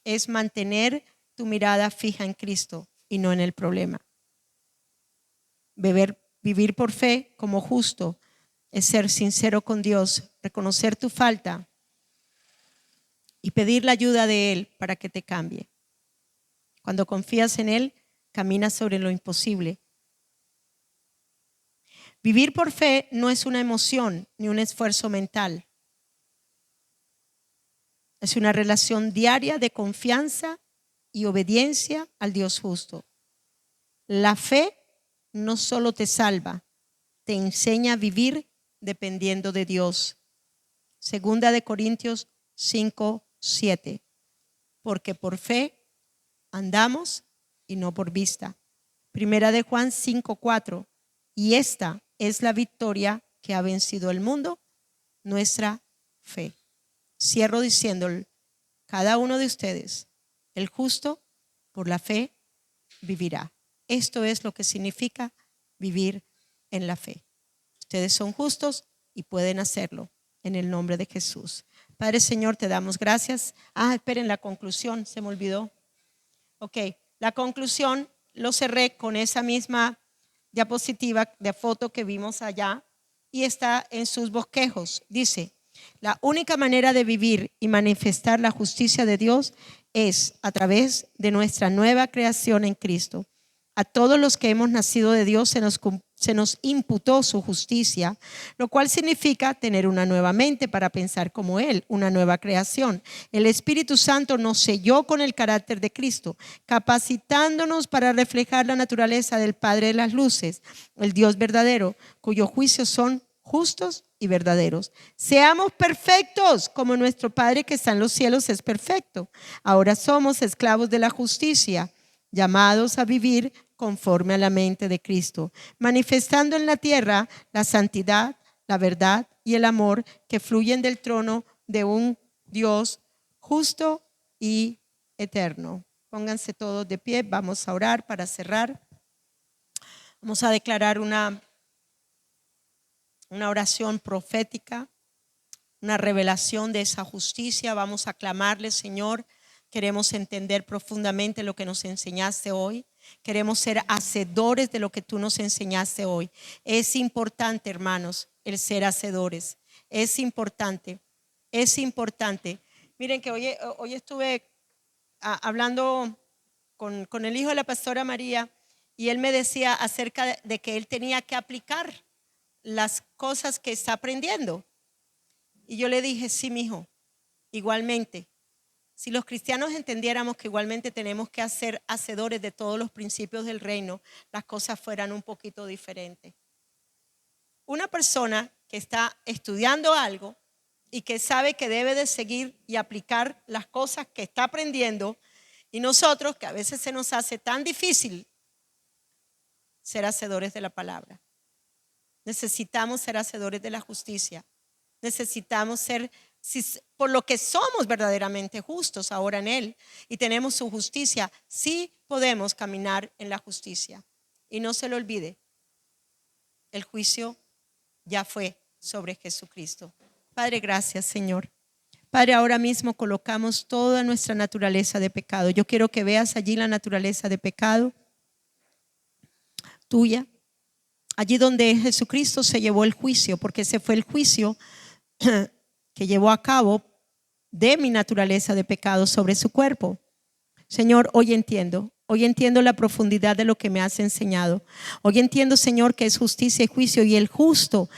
es mantener tu mirada fija en Cristo y no en el problema. Vivir por fe como justo es ser sincero con Dios, reconocer tu falta y pedir la ayuda de Él para que te cambie. Cuando confías en Él, caminas sobre lo imposible. Vivir por fe no es una emoción ni un esfuerzo mental. Es una relación diaria de confianza y obediencia al Dios justo. La fe no solo te salva, te enseña a vivir dependiendo de Dios. Segunda de Corintios 5:7. Porque por fe andamos y no por vista. Primera de Juan 5:4. Y esta es la victoria que ha vencido el mundo, nuestra fe. Cierro diciendo, cada uno de ustedes, el justo por la fe vivirá. Esto es lo que significa vivir en la fe. Ustedes son justos y pueden hacerlo en el nombre de Jesús. Padre Señor, te damos gracias. Esperen, la conclusión, se me olvidó. Ok, la conclusión lo cerré con esa misma diapositiva de foto que vimos allá y está en sus bosquejos. Dice, la única manera de vivir y manifestar la justicia de Dios es a través de nuestra nueva creación en Cristo. A todos los que hemos nacido de Dios se nos imputó su justicia, lo cual significa tener una nueva mente para pensar como Él, una nueva creación. El Espíritu Santo nos selló con el carácter de Cristo, capacitándonos para reflejar la naturaleza del Padre de las luces, el Dios verdadero, cuyos juicios son justos y verdaderos. Seamos perfectos como nuestro Padre que está en los cielos es perfecto. Ahora somos esclavos de la justicia, llamados a vivir conforme a la mente de Cristo, manifestando en la tierra la santidad, la verdad y el amor que fluyen del trono de un Dios justo y eterno. Pónganse todos de pie, vamos a orar para cerrar. Vamos a declarar una oración profética, una revelación de esa justicia. Vamos a clamarle, Señor. Queremos entender profundamente lo que nos enseñaste hoy. Queremos ser hacedores de lo que tú nos enseñaste hoy. Es importante, hermanos, el ser hacedores. Es importante. Miren que hoy estuve hablando con el hijo de la pastora María y él me decía acerca de que él tenía que aplicar las cosas que está aprendiendo. Y yo le dije, sí, mijo, igualmente. Si los cristianos entendiéramos que igualmente tenemos que ser hacedores de todos los principios del reino, las cosas fueran un poquito diferentes. Una persona que está estudiando algo y que sabe que debe de seguir y aplicar las cosas que está aprendiendo, y nosotros, que a veces se nos hace tan difícil ser hacedores de la palabra. Necesitamos ser hacedores de la justicia. Necesitamos ser, por lo que somos verdaderamente justos ahora en Él y tenemos su justicia, sí podemos caminar en la justicia. Y no se lo olvide, el juicio ya fue sobre Jesucristo. Padre, gracias, Señor. Padre, ahora mismo colocamos toda nuestra naturaleza de pecado. Yo quiero que veas allí la naturaleza de pecado tuya. Allí donde Jesucristo se llevó el juicio, porque ese fue el juicio que llevó a cabo de mi naturaleza de pecado sobre su cuerpo. Señor, hoy entiendo la profundidad de lo que me has enseñado. Hoy entiendo, Señor, que es justicia y juicio, y el justo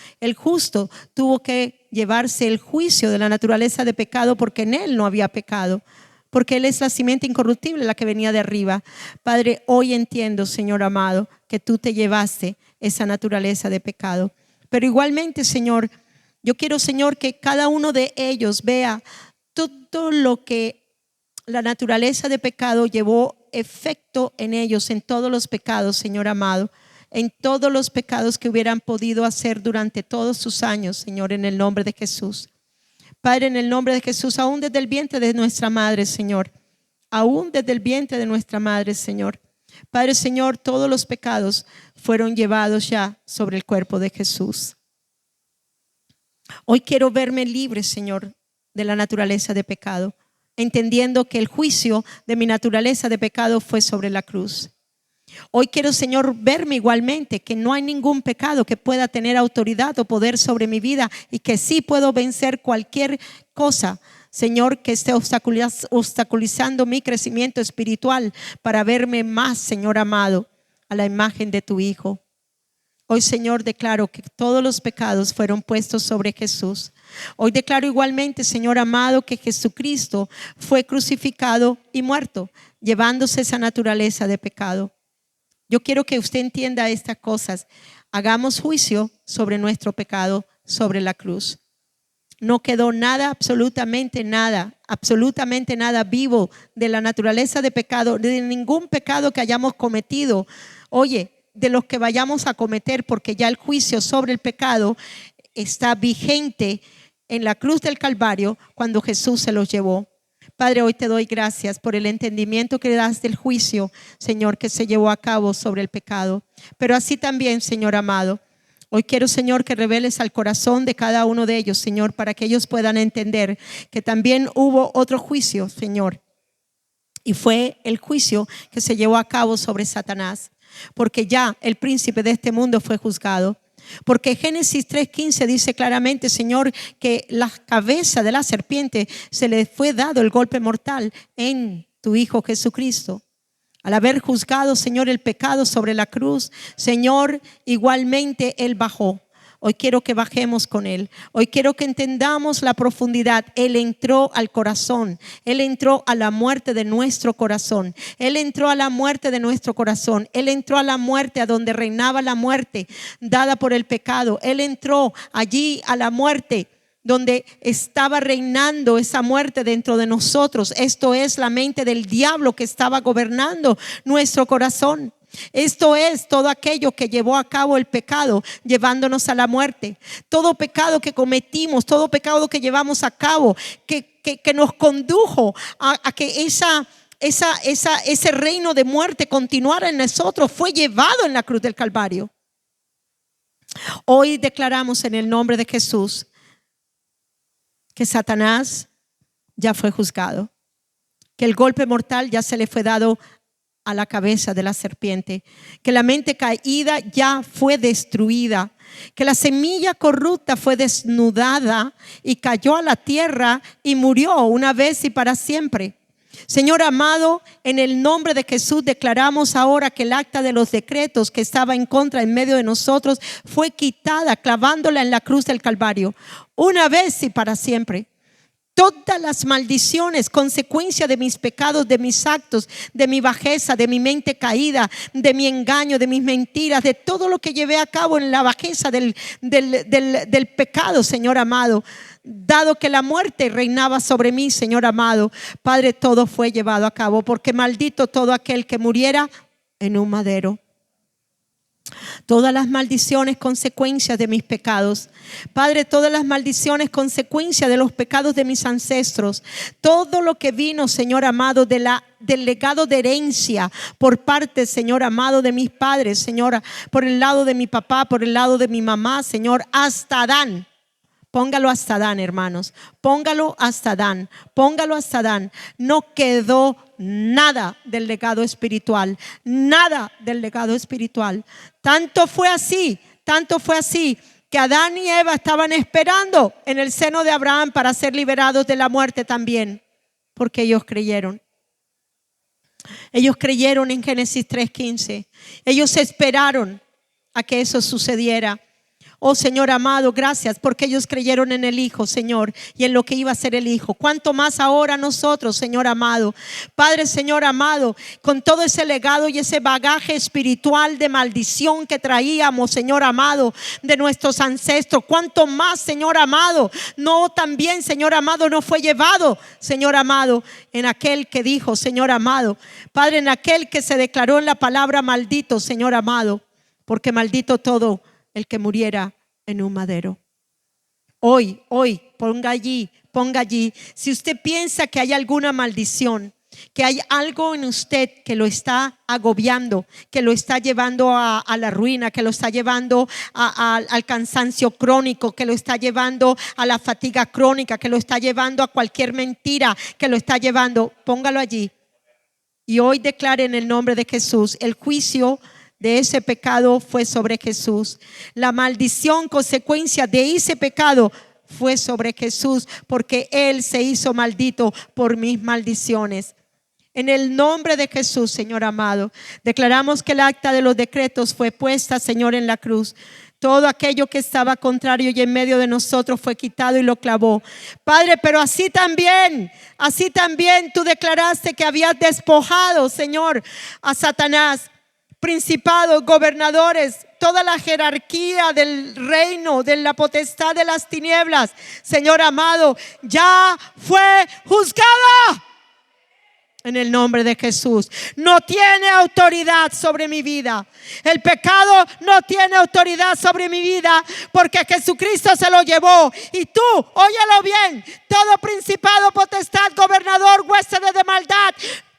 tuvo que llevarse el juicio de la naturaleza de pecado porque en él no había pecado. porque Él es la simiente incorruptible, la que venía de arriba. Padre, hoy entiendo, Señor amado, que tú te llevaste esa naturaleza de pecado. Pero igualmente, Señor, yo quiero, Señor, que cada uno de ellos vea todo lo que la naturaleza de pecado llevó efecto en ellos, en todos los pecados, Señor amado, en todos los pecados que hubieran podido hacer durante todos sus años, Señor, en el nombre de Jesús. Padre, en el nombre de Jesús, aún desde el vientre de nuestra madre, Señor, aún desde el vientre de nuestra madre, Señor. Padre, Señor, todos los pecados fueron llevados ya sobre el cuerpo de Jesús. Hoy quiero verme libre, Señor, de la naturaleza de pecado, entendiendo que el juicio de mi naturaleza de pecado fue sobre la cruz. Hoy quiero, Señor, verme igualmente, que no hay ningún pecado que pueda tener autoridad o poder sobre mi vida y que sí puedo vencer cualquier cosa, Señor, que esté obstaculizando mi crecimiento espiritual para verme más, Señor amado, a la imagen de tu Hijo. Hoy, Señor, declaro que todos los pecados fueron puestos sobre Jesús. Hoy declaro igualmente, Señor amado, que Jesucristo fue crucificado y muerto, llevándose esa naturaleza de pecado. Yo quiero que usted entienda estas cosas. Hagamos juicio sobre nuestro pecado sobre la cruz. No quedó nada, absolutamente nada vivo de la naturaleza de pecado, de ningún pecado que hayamos cometido. Oye, de los que vayamos a cometer, porque ya el juicio sobre el pecado está vigente en la cruz del Calvario cuando Jesús se los llevó. Padre, hoy te doy gracias por el entendimiento que das del juicio, Señor, que se llevó a cabo sobre el pecado. Pero así también, Señor amado, hoy quiero, Señor, que reveles al corazón de cada uno de ellos, Señor, para que ellos puedan entender que también hubo otro juicio, Señor. Y fue el juicio que se llevó a cabo sobre Satanás, porque ya el príncipe de este mundo fue juzgado. Porque Génesis 3:15 dice claramente, Señor, que la cabeza de la serpiente se le fue dado el golpe mortal en tu Hijo Jesucristo. Al haber juzgado, Señor, el pecado sobre la cruz, Señor, igualmente Él bajó. Hoy quiero que bajemos con Él. Hoy quiero que entendamos la profundidad. Él entró al corazón. Él entró a la muerte de nuestro corazón. Él entró a la muerte de nuestro corazón. Él entró a la muerte, a donde reinaba la muerte dada por el pecado. Él entró allí a la muerte donde estaba reinando esa muerte dentro de nosotros. Esto es la mente del diablo que estaba gobernando nuestro corazón. Esto es todo aquello que llevó a cabo el pecado, llevándonos a la muerte. Todo pecado que cometimos, todo pecado que llevamos a cabo, que nos condujo a que ese reino de muerte continuara en nosotros, fue llevado en la cruz del Calvario. Hoy declaramos en el nombre de Jesús que Satanás ya fue juzgado, que el golpe mortal ya se le fue dado a la cabeza de la serpiente, que la mente caída ya fue destruida, que la semilla corrupta fue desnudada y cayó a la tierra y murió una vez y para siempre. Señor amado, en el nombre de Jesús declaramos ahora que el acta de los decretos que estaba en contra en medio de nosotros fue quitada clavándola en la cruz del Calvario, una vez y para siempre. Todas las maldiciones, consecuencia de mis pecados, de mis actos, de mi bajeza, de mi mente caída, de mi engaño, de mis mentiras, de todo lo que llevé a cabo en la bajeza del pecado, Señor amado. Dado que la muerte reinaba sobre mí, Señor amado, Padre, todo fue llevado a cabo, porque maldito todo aquel que muriera en un madero. Todas las maldiciones, consecuencias de mis pecados, Padre, todas las maldiciones, consecuencias de los pecados de mis ancestros, todo lo que vino, Señor amado, del legado de herencia por parte, Señor amado, de mis padres, Señor, por el lado de mi papá, por el lado de mi mamá, Señor, hasta Adán. Póngalo hasta Adán, hermanos. Póngalo hasta Adán. Póngalo hasta Adán. No quedó nada del legado espiritual. Nada del legado espiritual. Tanto fue así que Adán y Eva estaban esperando en el seno de Abraham para ser liberados de la muerte también. Porque ellos creyeron. Ellos creyeron en Génesis 3:15. Ellos esperaron a que eso sucediera. Oh Señor amado, gracias porque ellos creyeron en el Hijo, Señor, y en lo que iba a ser el Hijo. Cuánto más ahora nosotros, Señor amado. Padre, Señor amado, con todo ese legado y ese bagaje espiritual de maldición que traíamos, Señor amado, de nuestros ancestros, cuánto más, Señor amado, no también, Señor amado, no fue llevado, Señor amado, en aquel que dijo, Señor amado, Padre, en aquel que se declaró en la palabra maldito, Señor amado, porque maldito todo el que muriera en un madero. Hoy, ponga allí. Si usted piensa que hay alguna maldición, que hay algo en usted que lo está agobiando, que lo está llevando a la ruina, que lo está llevando al cansancio crónico, que lo está llevando a la fatiga crónica, que lo está llevando a cualquier mentira, que lo está llevando, póngalo allí. Y hoy declare en el nombre de Jesús, el juicio de ese pecado fue sobre Jesús. La maldición, consecuencia de ese pecado fue sobre Jesús, porque Él se hizo maldito por mis maldiciones. En el nombre de Jesús, Señor amado, declaramos que el acta de los decretos fue puesta, Señor, en la cruz. Todo aquello que estaba contrario y en medio de nosotros fue quitado y lo clavó. Padre, pero así también tú declaraste que habías despojado, Señor, a Satanás, principados, gobernadores, toda la jerarquía del reino, de la potestad de las tinieblas, Señor amado, ya fue juzgada. En el nombre de Jesús. No tiene autoridad sobre mi vida. El pecado no tiene autoridad sobre mi vida, porque Jesucristo se lo llevó. Y tú, óyelo bien, todo principado, potestad, gobernador, huéspedes de maldad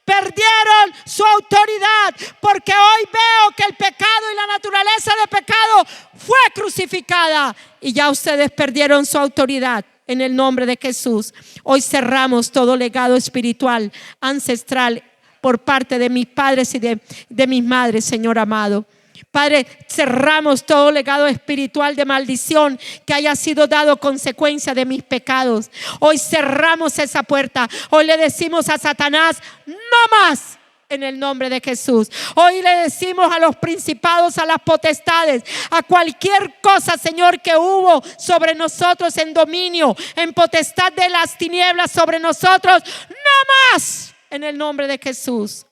perdieron su autoridad, porque hoy veo que el pecado y la naturaleza de pecado fue crucificada y ya ustedes perdieron su autoridad. En el nombre de Jesús, hoy cerramos todo legado espiritual, ancestral, por parte de mis padres y de mis madres, Señor amado. Padre, cerramos todo legado espiritual de maldición que haya sido dado consecuencia de mis pecados. Hoy cerramos esa puerta. Hoy le decimos a Satanás, no más. En el nombre de Jesús. Hoy le decimos a los principados, a las potestades, a cualquier cosa, Señor, que hubo sobre nosotros en dominio, en potestad de las tinieblas sobre nosotros, no más. En el nombre de Jesús.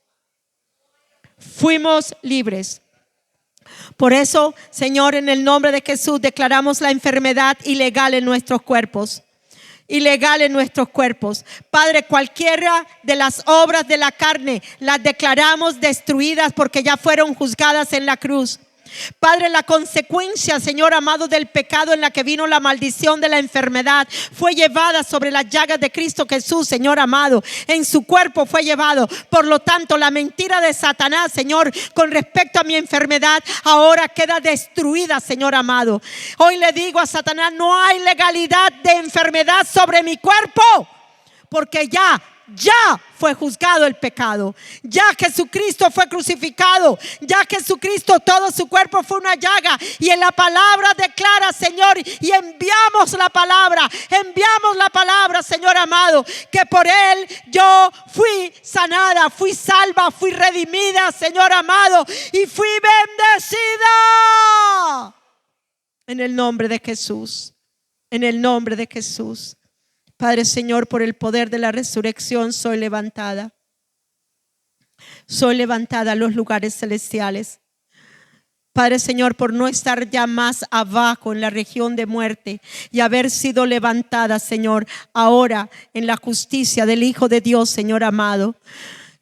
Fuimos libres. Por eso, Señor, en el nombre de Jesús declaramos la enfermedad ilegal en nuestros cuerpos. Ilegal en nuestros cuerpos. Padre, cualquiera de las obras de la carne las declaramos destruidas porque ya fueron juzgadas en la cruz. Padre, la consecuencia, Señor amado, del pecado en la que vino la maldición de la enfermedad fue llevada sobre las llagas de Cristo Jesús, Señor amado. En su cuerpo fue llevado. Por lo tanto, la mentira de Satanás, Señor, con respecto a mi enfermedad, ahora queda destruida, Señor amado. Hoy le digo a Satanás, no hay legalidad de enfermedad sobre mi cuerpo, porque ya fue juzgado el pecado. Ya Jesucristo fue crucificado. Ya Jesucristo, todo su cuerpo fue una llaga. Y en la palabra declara, Señor, y enviamos la palabra, Señor amado, que por Él yo fui sanada, fui salva, fui redimida, Señor amado, y fui bendecida. En el nombre de Jesús. En el nombre de Jesús. Padre, Señor, por el poder de la resurrección soy levantada. Soy levantada a los lugares celestiales. Padre, Señor, por no estar ya más abajo en la región de muerte y haber sido levantada, Señor, ahora en la justicia del Hijo de Dios, Señor amado.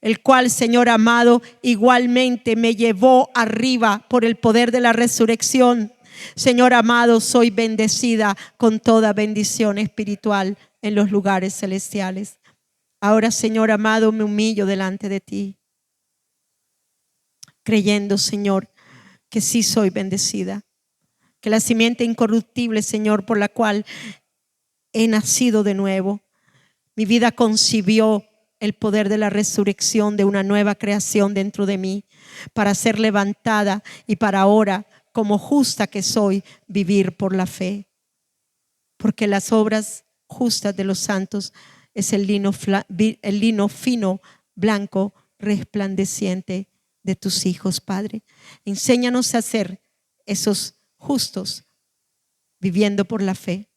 El cual, Señor amado, igualmente me llevó arriba por el poder de la resurrección. Señor amado, soy bendecida con toda bendición espiritual en los lugares celestiales. Ahora, Señor amado, me humillo delante de ti, creyendo, Señor, que sí soy bendecida, que la simiente incorruptible, Señor, por la cual he nacido de nuevo, mi vida concibió el poder de la resurrección, de una nueva creación dentro de mí, para ser levantada y para ahora, como justa que soy, vivir por la fe. Porque las obras justas de los santos es el lino fino, blanco, resplandeciente de tus hijos, Padre. Enséñanos a ser esos justos viviendo por la fe.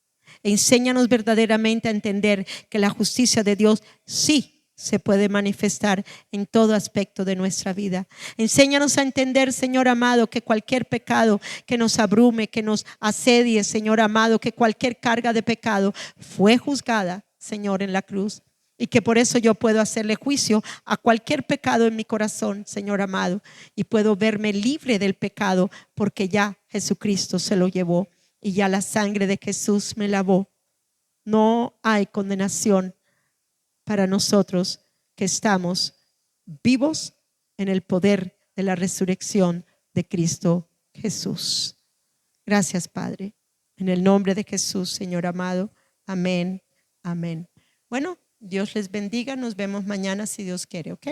Enséñanos verdaderamente a entender que la justicia de Dios sí se puede manifestar en todo aspecto de nuestra vida. Enséñanos a entender, Señor amado, que cualquier pecado que nos abrume, que nos asedie, Señor amado, que cualquier carga de pecado fue juzgada, Señor, en la cruz. Y que por eso yo puedo hacerle juicio a cualquier pecado en mi corazón, Señor amado. Y puedo verme libre del pecado porque ya Jesucristo se lo llevó. Y ya la sangre de Jesús me lavó. No hay condenación para nosotros que estamos vivos en el poder de la resurrección de Cristo Jesús. Gracias, Padre. En el nombre de Jesús, Señor amado. Amén. Amén. Bueno, Dios les bendiga. Nos vemos mañana si Dios quiere, ¿ok?